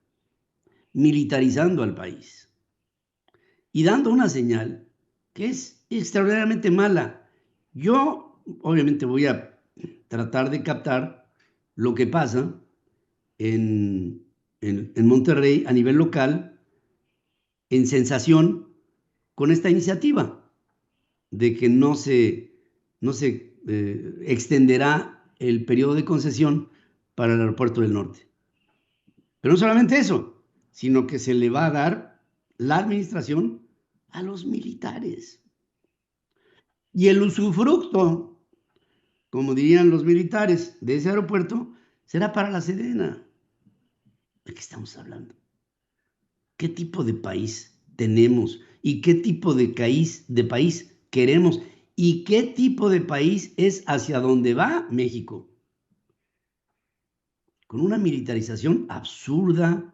Speaker 2: militarizando al país y dando una señal que es extraordinariamente mala. Yo obviamente voy a tratar de captar lo que pasa en Monterrey a nivel local, en sensación con esta iniciativa de que no se extenderá el periodo de concesión para el aeropuerto del norte. Pero no solamente eso, sino que se le va a dar la administración a los militares. Y el usufructo, como dirían los militares, de ese aeropuerto será para la Sedena. ¿De qué estamos hablando? ¿Qué tipo de país tenemos? ¿Y qué tipo de país queremos? ¿Y qué tipo de país es hacia donde va México? Con una militarización absurda,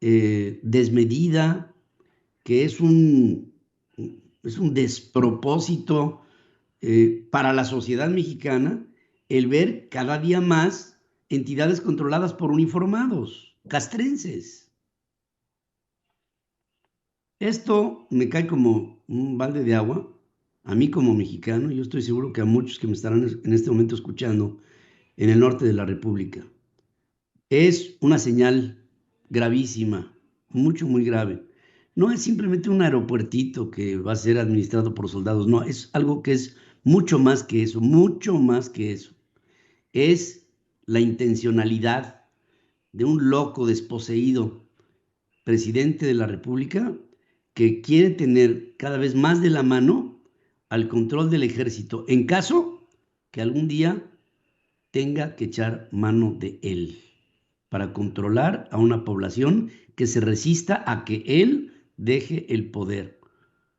Speaker 2: desmedida, que es un despropósito para la sociedad mexicana el ver cada día más entidades controladas por uniformados, castrenses. Esto me cae como un balde de agua, a mí como mexicano, yo estoy seguro que a muchos que me estarán en este momento escuchando en el norte de la República. Es una señal gravísima, muy grave. No es simplemente un aeropuertito que va a ser administrado por soldados, no, es algo que es mucho más que eso, Es la intencionalidad de un loco desposeído, presidente de la República, que quiere tener cada vez más de la mano al control del ejército, en caso que algún día tenga que echar mano de él, para controlar a una población que se resista a que él deje el poder.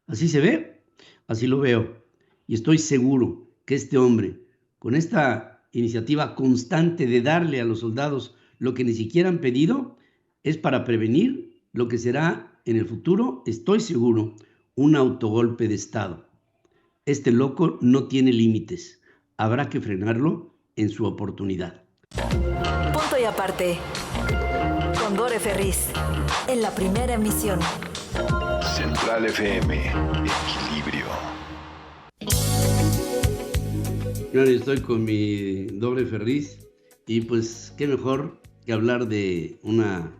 Speaker 2: Así se ve, así lo veo. Y estoy seguro que este hombre, con esta iniciativa constante de darle a los soldados lo que ni siquiera han pedido, es para prevenir lo que será en el futuro, estoy seguro, un autogolpe de Estado. Este loco no tiene límites. Habrá que frenarlo en su oportunidad.
Speaker 1: Punto y aparte. Con Dore Ferriz. En la primera emisión.
Speaker 6: Central FM. Equilibrio.
Speaker 2: Yo estoy con mi Dore Ferriz y pues qué mejor que hablar de una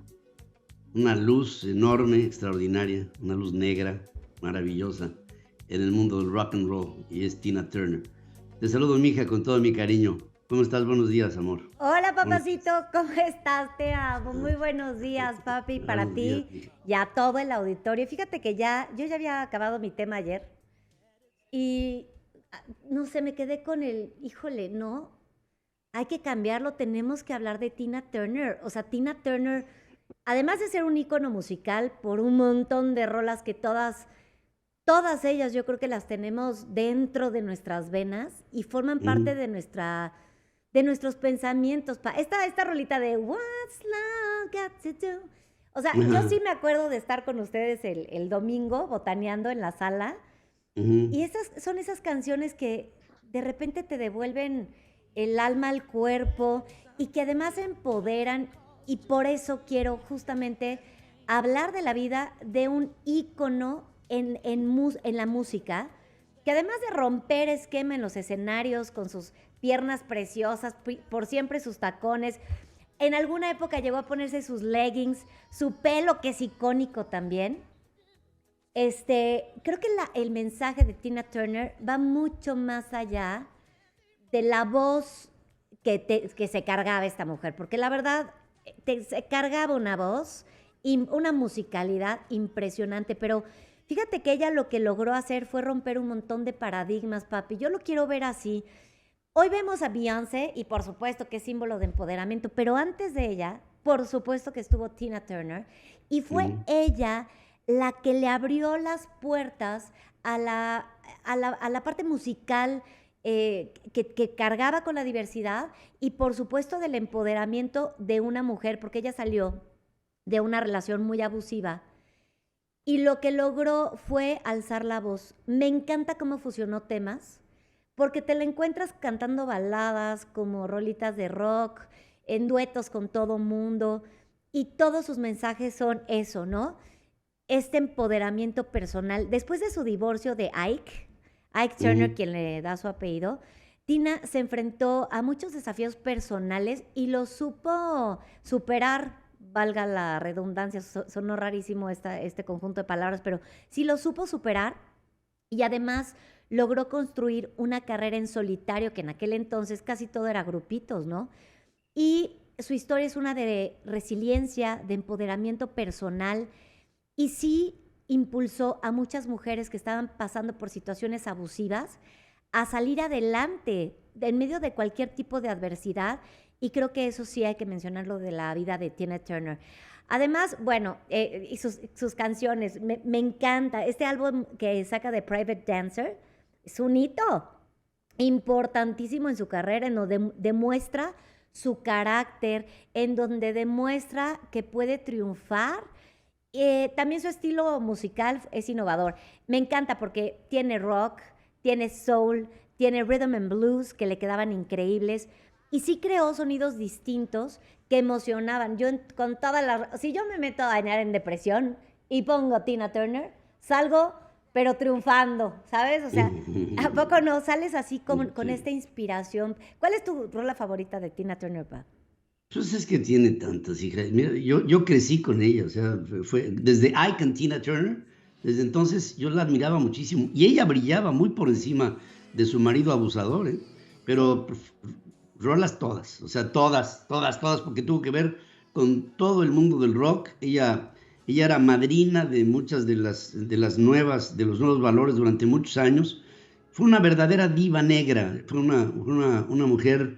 Speaker 2: luz enorme, extraordinaria, una luz negra, maravillosa en el mundo del rock and roll, y es Tina Turner. Te saludo, mija, con todo mi cariño. ¿Cómo estás? Buenos días, amor.
Speaker 11: Hola, papacito, ¿cómo estás? Te amo. Muy buenos días, papi, para
Speaker 2: Buenos
Speaker 11: ti
Speaker 2: días,
Speaker 11: y a todo el auditorio. Fíjate que yo ya había acabado mi tema ayer y no sé, me quedé con híjole, no, hay que cambiarlo, tenemos que hablar de Tina Turner. O sea, Tina Turner, además de ser un ícono musical por un montón de rolas que todas ellas yo creo que las tenemos dentro de nuestras venas y forman parte de nuestros pensamientos. Esta rolita de What's Love Got to Do. O sea, yo sí me acuerdo de estar con ustedes el domingo botaneando en la sala. Y son esas canciones que de repente te devuelven el alma al cuerpo y que además empoderan, y por eso quiero justamente hablar de la vida de un ícono en la música, que además de romper esquema en los escenarios con sus piernas preciosas, por siempre sus tacones, en alguna época llegó a ponerse sus leggings, su pelo que es icónico también. Creo que el mensaje de Tina Turner va mucho más allá de la voz que se cargaba esta mujer, porque la verdad se cargaba una voz y una musicalidad impresionante, pero fíjate que ella lo que logró hacer fue romper un montón de paradigmas, papi. Yo lo quiero ver así. Hoy vemos a Beyoncé y por supuesto que es símbolo de empoderamiento, pero antes de ella, por supuesto que estuvo Tina Turner, y fue ella la que le abrió las puertas a la parte musical que cargaba con la diversidad y por supuesto del empoderamiento de una mujer, porque ella salió de una relación muy abusiva y lo que logró fue alzar la voz. Me encanta cómo fusionó temas, porque te la encuentras cantando baladas como rolitas de rock, en duetos con todo mundo, y todos sus mensajes son eso, ¿no? Este empoderamiento personal. Después de su divorcio de Ike Turner, quien le da su apellido, Tina se enfrentó a muchos desafíos personales y lo supo superar, valga la redundancia, sonó rarísimo este conjunto de palabras, pero sí lo supo superar y además logró construir una carrera en solitario, que en aquel entonces casi todo era grupitos, ¿no? Y su historia es una de resiliencia, de empoderamiento personal, y sí impulsó a muchas mujeres que estaban pasando por situaciones abusivas a salir adelante en medio de cualquier tipo de adversidad, y creo que eso sí hay que mencionarlo de la vida de Tina Turner. Además, bueno, y sus canciones, me encanta. Este álbum que saca de Private Dancer es un hito importantísimo en su carrera, en donde demuestra su carácter, en donde demuestra que puede triunfar. También su estilo musical es innovador. Me encanta porque tiene rock, tiene soul, tiene rhythm and blues que le quedaban increíbles, y sí creó sonidos distintos que emocionaban. Si yo me meto a bañar en depresión y pongo Tina Turner, salgo pero triunfando, ¿sabes? O sea, ¿a poco no? Sales así con esta inspiración. ¿Cuál es tu rola favorita de Tina Turner, pa?
Speaker 2: Pues es que tiene tantas, hija. Mira, yo crecí con ella, o sea, fue desde Ike and Tina Turner. Desde entonces yo la admiraba muchísimo y ella brillaba muy por encima de su marido abusador, ¿eh? Pero rolas todas, o sea, todas, porque tuvo que ver con todo el mundo del rock. Ella era madrina de muchas de los nuevos valores durante muchos años. Fue una verdadera diva negra, fue una mujer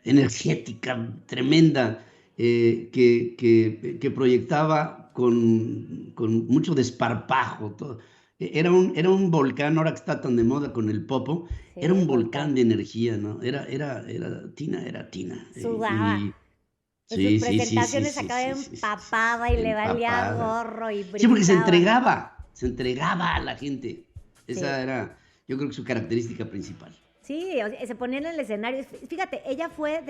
Speaker 2: energética, tremenda, que proyectaba con mucho desparpajo. Todo. Era un volcán, ahora que está tan de moda con el popo, sí, era un volcán de energía, ¿no? Tina era Tina.
Speaker 11: Sudaba. En sus presentaciones acaba empapada y le valía gorro y brincaba.
Speaker 2: Sí, porque se entregaba a la gente. Esa era, yo creo que su característica principal.
Speaker 11: Sí, o sea, se ponía en el escenario. Fíjate, ella fue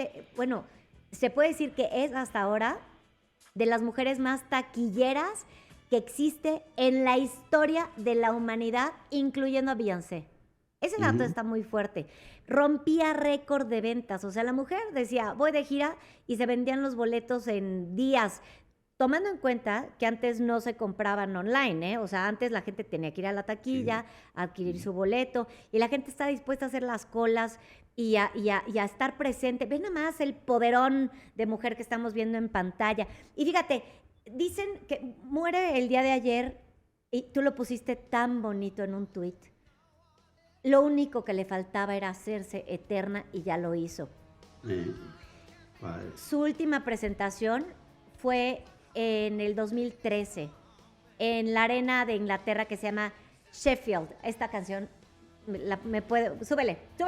Speaker 11: se puede decir que es hasta ahora de las mujeres más taquilleras que existe en la historia de la humanidad, incluyendo a Beyoncé. Ese dato está muy fuerte. Rompía récord de ventas. O sea, la mujer decía, voy de gira, y se vendían los boletos en días. Tomando en cuenta que antes no se compraban online, ¿eh? O sea, antes la gente tenía que ir a la taquilla, adquirir su boleto, y la gente está dispuesta a hacer las colas y a estar presente. Ve nada más el poderón de mujer que estamos viendo en pantalla. Y fíjate, dicen que muere el día de ayer, y tú lo pusiste tan bonito en un tuit. Lo único que le faltaba era hacerse eterna, y ya lo hizo. Su última presentación fue en el 2013, en la arena de Inglaterra que se llama Sheffield. Esta canción, me puede... Súbele. Sí.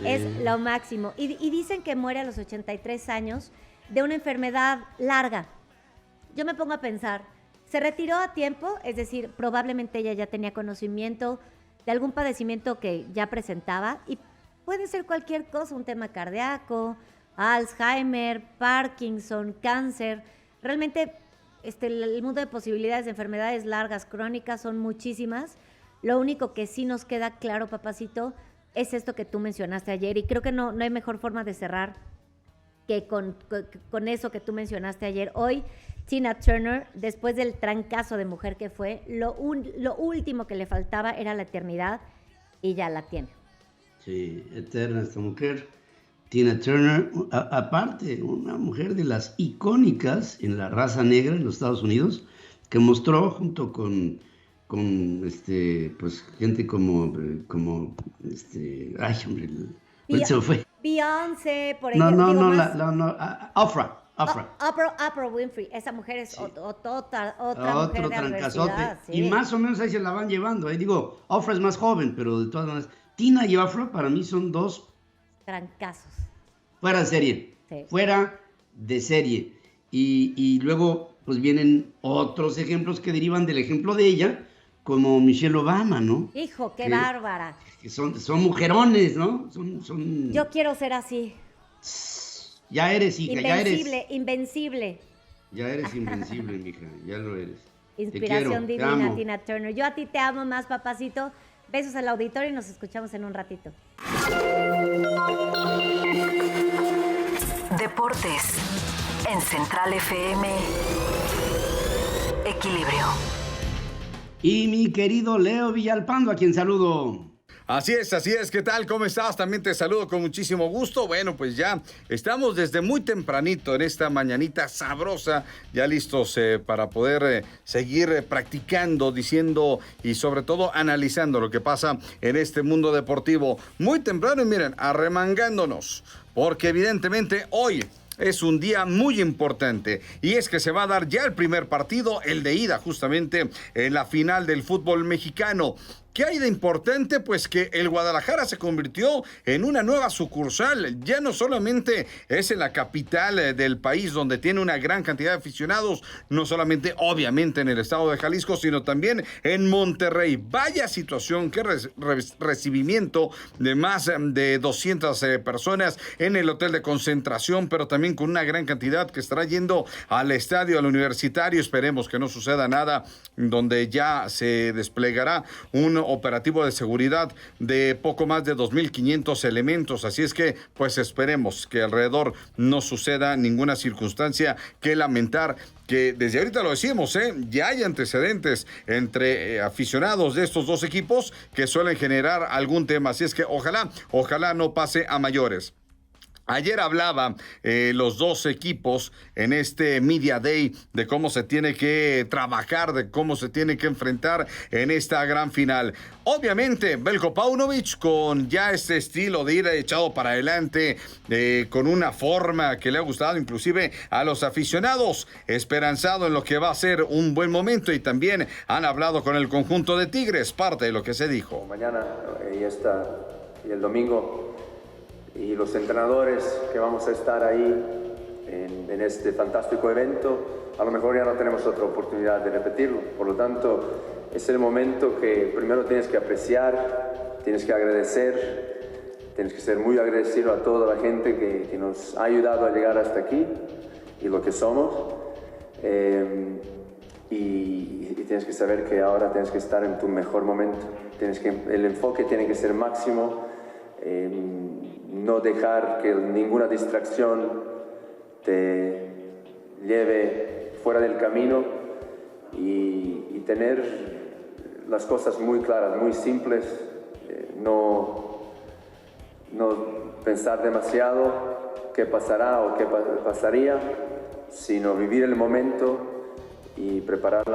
Speaker 11: Es lo máximo. Y dicen que muere a los 83 años de una enfermedad larga. Yo me pongo a pensar, se retiró a tiempo, es decir, probablemente ella ya tenía conocimiento de algún padecimiento que ya presentaba, y puede ser cualquier cosa, un tema cardíaco, Alzheimer, Parkinson, cáncer. Realmente el mundo de posibilidades de enfermedades largas, crónicas, son muchísimas. Lo único que sí nos queda claro, papacito, es esto que tú mencionaste ayer, y creo que no hay mejor forma de cerrar que con eso que tú mencionaste ayer. Hoy, Tina Turner, después del trancazo de mujer que fue, lo último que le faltaba era la eternidad, y ya la tiene.
Speaker 2: Sí, eterna esta mujer. Tina Turner, aparte, una mujer de las icónicas en la raza negra en los Estados Unidos, que mostró junto con pues gente como ay, hombre, se fue.
Speaker 11: Beyoncé, por ejemplo.
Speaker 2: Oprah
Speaker 11: Winfrey. Esa mujer es otra
Speaker 2: mujer de
Speaker 11: adversidad. Sí.
Speaker 2: Y más o menos ahí se la van llevando. Digo, Oprah es más joven, pero de todas maneras, Tina y Oprah para mí son dos
Speaker 11: trancazos.
Speaker 2: Fuera de serie.
Speaker 11: Sí.
Speaker 2: Fuera de serie. Y luego, pues vienen otros ejemplos que derivan del ejemplo de ella, como Michelle Obama, ¿no?
Speaker 11: Hijo, qué bárbara.
Speaker 2: Que son mujerones, ¿no? Son...
Speaker 11: Yo quiero ser así.
Speaker 2: Ya eres, hija,
Speaker 11: Invencible.
Speaker 2: Ya eres invencible, mija, ya lo eres.
Speaker 11: Inspiración divina, Tina Turner. Yo a ti te amo más, papacito. Besos al auditorio y nos escuchamos en un ratito.
Speaker 1: Deportes en Central FM. Equilibrio.
Speaker 2: Y mi querido Leo Villalpando, a quien saludo.
Speaker 12: Así es, ¿qué tal? ¿Cómo estás? También te saludo con muchísimo gusto. Bueno, pues ya estamos desde muy tempranito en esta mañanita sabrosa, ya listos para poder seguir practicando, diciendo y sobre todo analizando lo que pasa en este mundo deportivo. Muy temprano y miren, arremangándonos, porque evidentemente hoy es un día muy importante, y es que se va a dar ya el primer partido, el de ida justamente en la final del fútbol mexicano. ¿Qué hay de importante? Pues que el Guadalajara se convirtió en una nueva sucursal. Ya no solamente es en la capital del país, donde tiene una gran cantidad de aficionados, no solamente obviamente en el estado de Jalisco, sino también en Monterrey. Vaya situación, qué recibimiento de más de 200 personas en el hotel de concentración, pero también con una gran cantidad que estará yendo al estadio, al Universitario. Esperemos que no suceda nada, donde ya se desplegará un operativo de seguridad de poco más de 2,500 elementos. Así es que, pues esperemos que alrededor no suceda ninguna circunstancia que lamentar, que desde ahorita lo decimos, ya hay antecedentes entre aficionados de estos dos equipos que suelen generar algún tema. Así es que ojalá no pase a mayores. Ayer hablaban los dos equipos en este Media Day de cómo se tiene que trabajar, de cómo se tiene que enfrentar en esta gran final. Obviamente, Veljko Paunovic con ya este estilo de ir echado para adelante, con una forma que le ha gustado inclusive a los aficionados, esperanzado en lo que va a ser un buen momento, y también han hablado con el conjunto de Tigres, parte de lo que se dijo.
Speaker 13: Mañana y el domingo, y los entrenadores que vamos a estar ahí en este fantástico evento, a lo mejor ya no tenemos otra oportunidad de repetirlo. Por lo tanto, es el momento que primero tienes que apreciar, tienes que agradecer, tienes que ser muy agradecido a toda la gente que nos ha ayudado a llegar hasta aquí y lo que somos. Y tienes que saber que ahora tienes que estar en tu mejor momento. El enfoque tiene que ser máximo, no dejar que ninguna distracción te lleve fuera del camino y tener las cosas muy claras, muy simples, no pensar demasiado qué pasará o qué pasaría, sino vivir el momento y preparar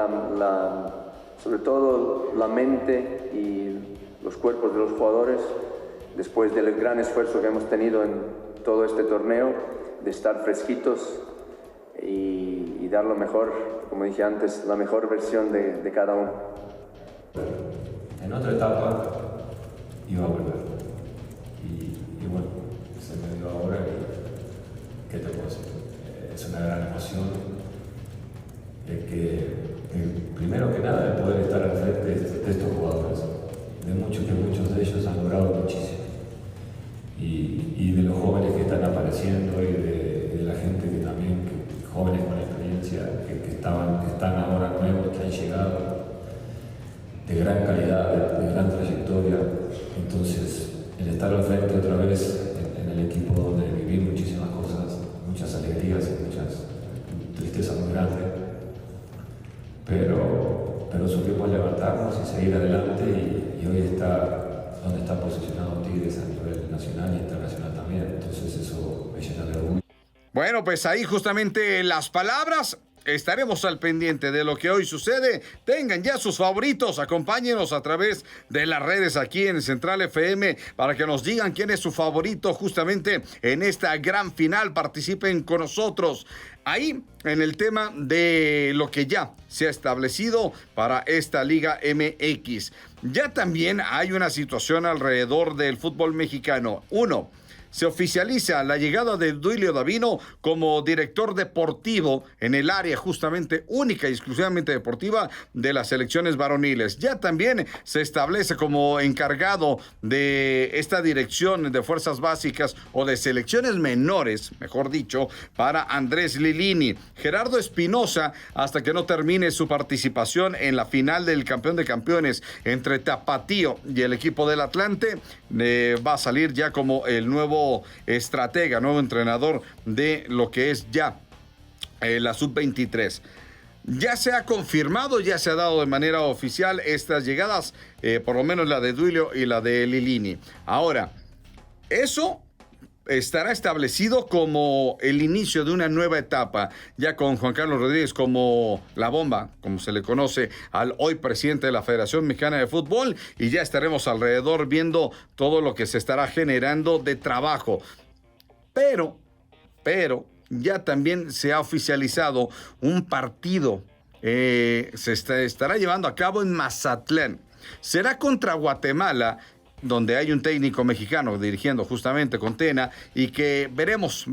Speaker 13: sobre todo la mente y los cuerpos de los jugadores después del gran esfuerzo que hemos tenido en todo este torneo, de estar fresquitos y dar lo mejor, como dije antes, la mejor versión de cada uno.
Speaker 14: En otra etapa iba a volver y bueno, se me dio ahora y ¿qué te puedo decir? Es una gran emoción. Primero que nada, de poder estar al frente de estos jugadores, de muchos de ellos han logrado muchísimo, y de los jóvenes que están apareciendo y de la gente que también, jóvenes con experiencia, que están ahora nuevos, que han llegado, de gran calidad, de gran trayectoria. Entonces, el estar al frente otra vez en el equipo donde viví muchísimas cosas, muchas alegrías y muchas tristezas muy grandes, pero supimos levantarnos y seguir adelante y hoy está donde está posicionado Tigres a nivel nacional e internacional también. Entonces eso me llena de orgullo.
Speaker 12: Bueno, pues ahí justamente las palabras. Estaremos al pendiente de lo que hoy sucede. Tengan ya sus favoritos. Acompáñenos a través de las redes aquí en Central FM para que nos digan quién es su favorito justamente en esta gran final. Participen con nosotros ahí en el tema de lo que ya se ha establecido para esta Liga MX. Ya también hay una situación alrededor del fútbol mexicano. Uno, se oficializa la llegada de Duilio Davino como director deportivo en el área justamente única y exclusivamente deportiva de las selecciones varoniles. Ya también se establece como encargado de esta dirección de fuerzas básicas o de selecciones menores, mejor dicho, para Andrés Lilini. Gerardo Espinosa, hasta que no termine su participación en la final del campeón de campeones entre Tapatío y el equipo del Atlante, va a salir ya como el nuevo estratega, nuevo entrenador de lo que es ya la sub-23. Ya se ha confirmado, ya se ha dado de manera oficial estas llegadas, por lo menos la de Duilio y la de Lilini. Ahora, eso estará establecido como el inicio de una nueva etapa, ya con Juan Carlos Rodríguez como la bomba, como se le conoce al hoy presidente de la Federación Mexicana de Fútbol, y ya estaremos alrededor viendo todo lo que se estará generando de trabajo. Pero, ya también se ha oficializado un partido, se estará llevando a cabo en Mazatlán. Será contra Guatemala, donde hay un técnico mexicano dirigiendo justamente con Tena, y que veremos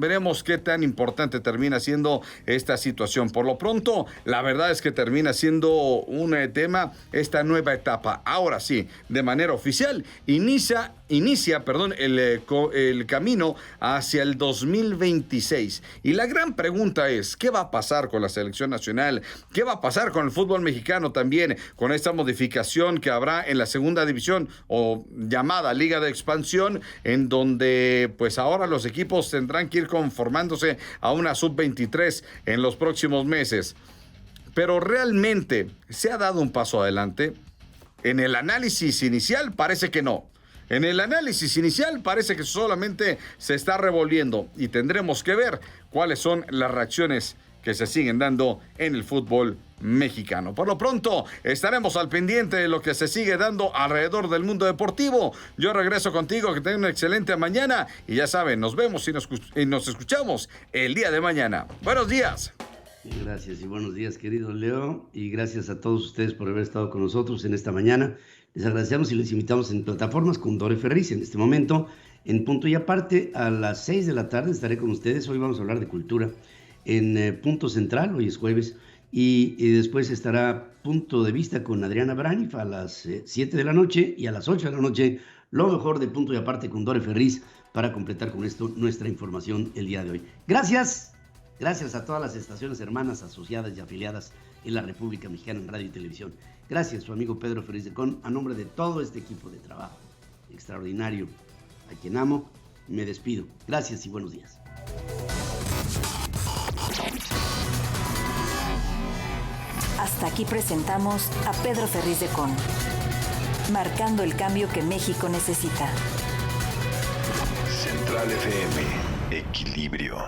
Speaker 12: qué tan importante termina siendo esta situación. Por lo pronto, la verdad es que termina siendo un tema esta nueva etapa. Ahora sí, de manera oficial, inicia el camino hacia el 2026. Y la gran pregunta es, ¿qué va a pasar con la selección nacional? ¿Qué va a pasar con el fútbol mexicano también, con esta modificación que habrá en la segunda división o llamada Liga de Expansión, en donde pues ahora los equipos tendrán que ir conformándose a una sub-23 en los próximos meses? Pero realmente, ¿se ha dado un paso adelante? En el análisis inicial parece que no. En el análisis inicial parece que solamente se está revolviendo, y tendremos que ver cuáles son las reacciones que se siguen dando en el fútbol mexicano. Por lo pronto, estaremos al pendiente de lo que se sigue dando alrededor del mundo deportivo. Yo regreso contigo, que tengan una excelente mañana, y ya saben, nos vemos y nos escuchamos el día de mañana. Buenos días.
Speaker 2: Gracias y buenos días, querido Leo, y gracias a todos ustedes por haber estado con nosotros en esta mañana. Les agradecemos y les invitamos en plataformas con Dore Ferriz en este momento En Punto y Aparte, a las 6 de la tarde estaré con ustedes. Hoy vamos a hablar de cultura en Punto Central, hoy es jueves, y después estará Punto de Vista con Adriana Braniff a las 7 de la noche, y a las 8 de la noche lo mejor de Punto y Aparte con Dore Ferriz, para completar con esto nuestra información el día de hoy. Gracias a todas las estaciones hermanas, asociadas y afiliadas en la República Mexicana en radio y televisión. Gracias, su amigo Pedro Ferriz de Con, a nombre de todo este equipo de trabajo extraordinario, a quien amo, me despido. Gracias y buenos días.
Speaker 1: Hasta aquí presentamos a Pedro Ferriz de Con, marcando el cambio que México necesita.
Speaker 6: Central FM, equilibrio.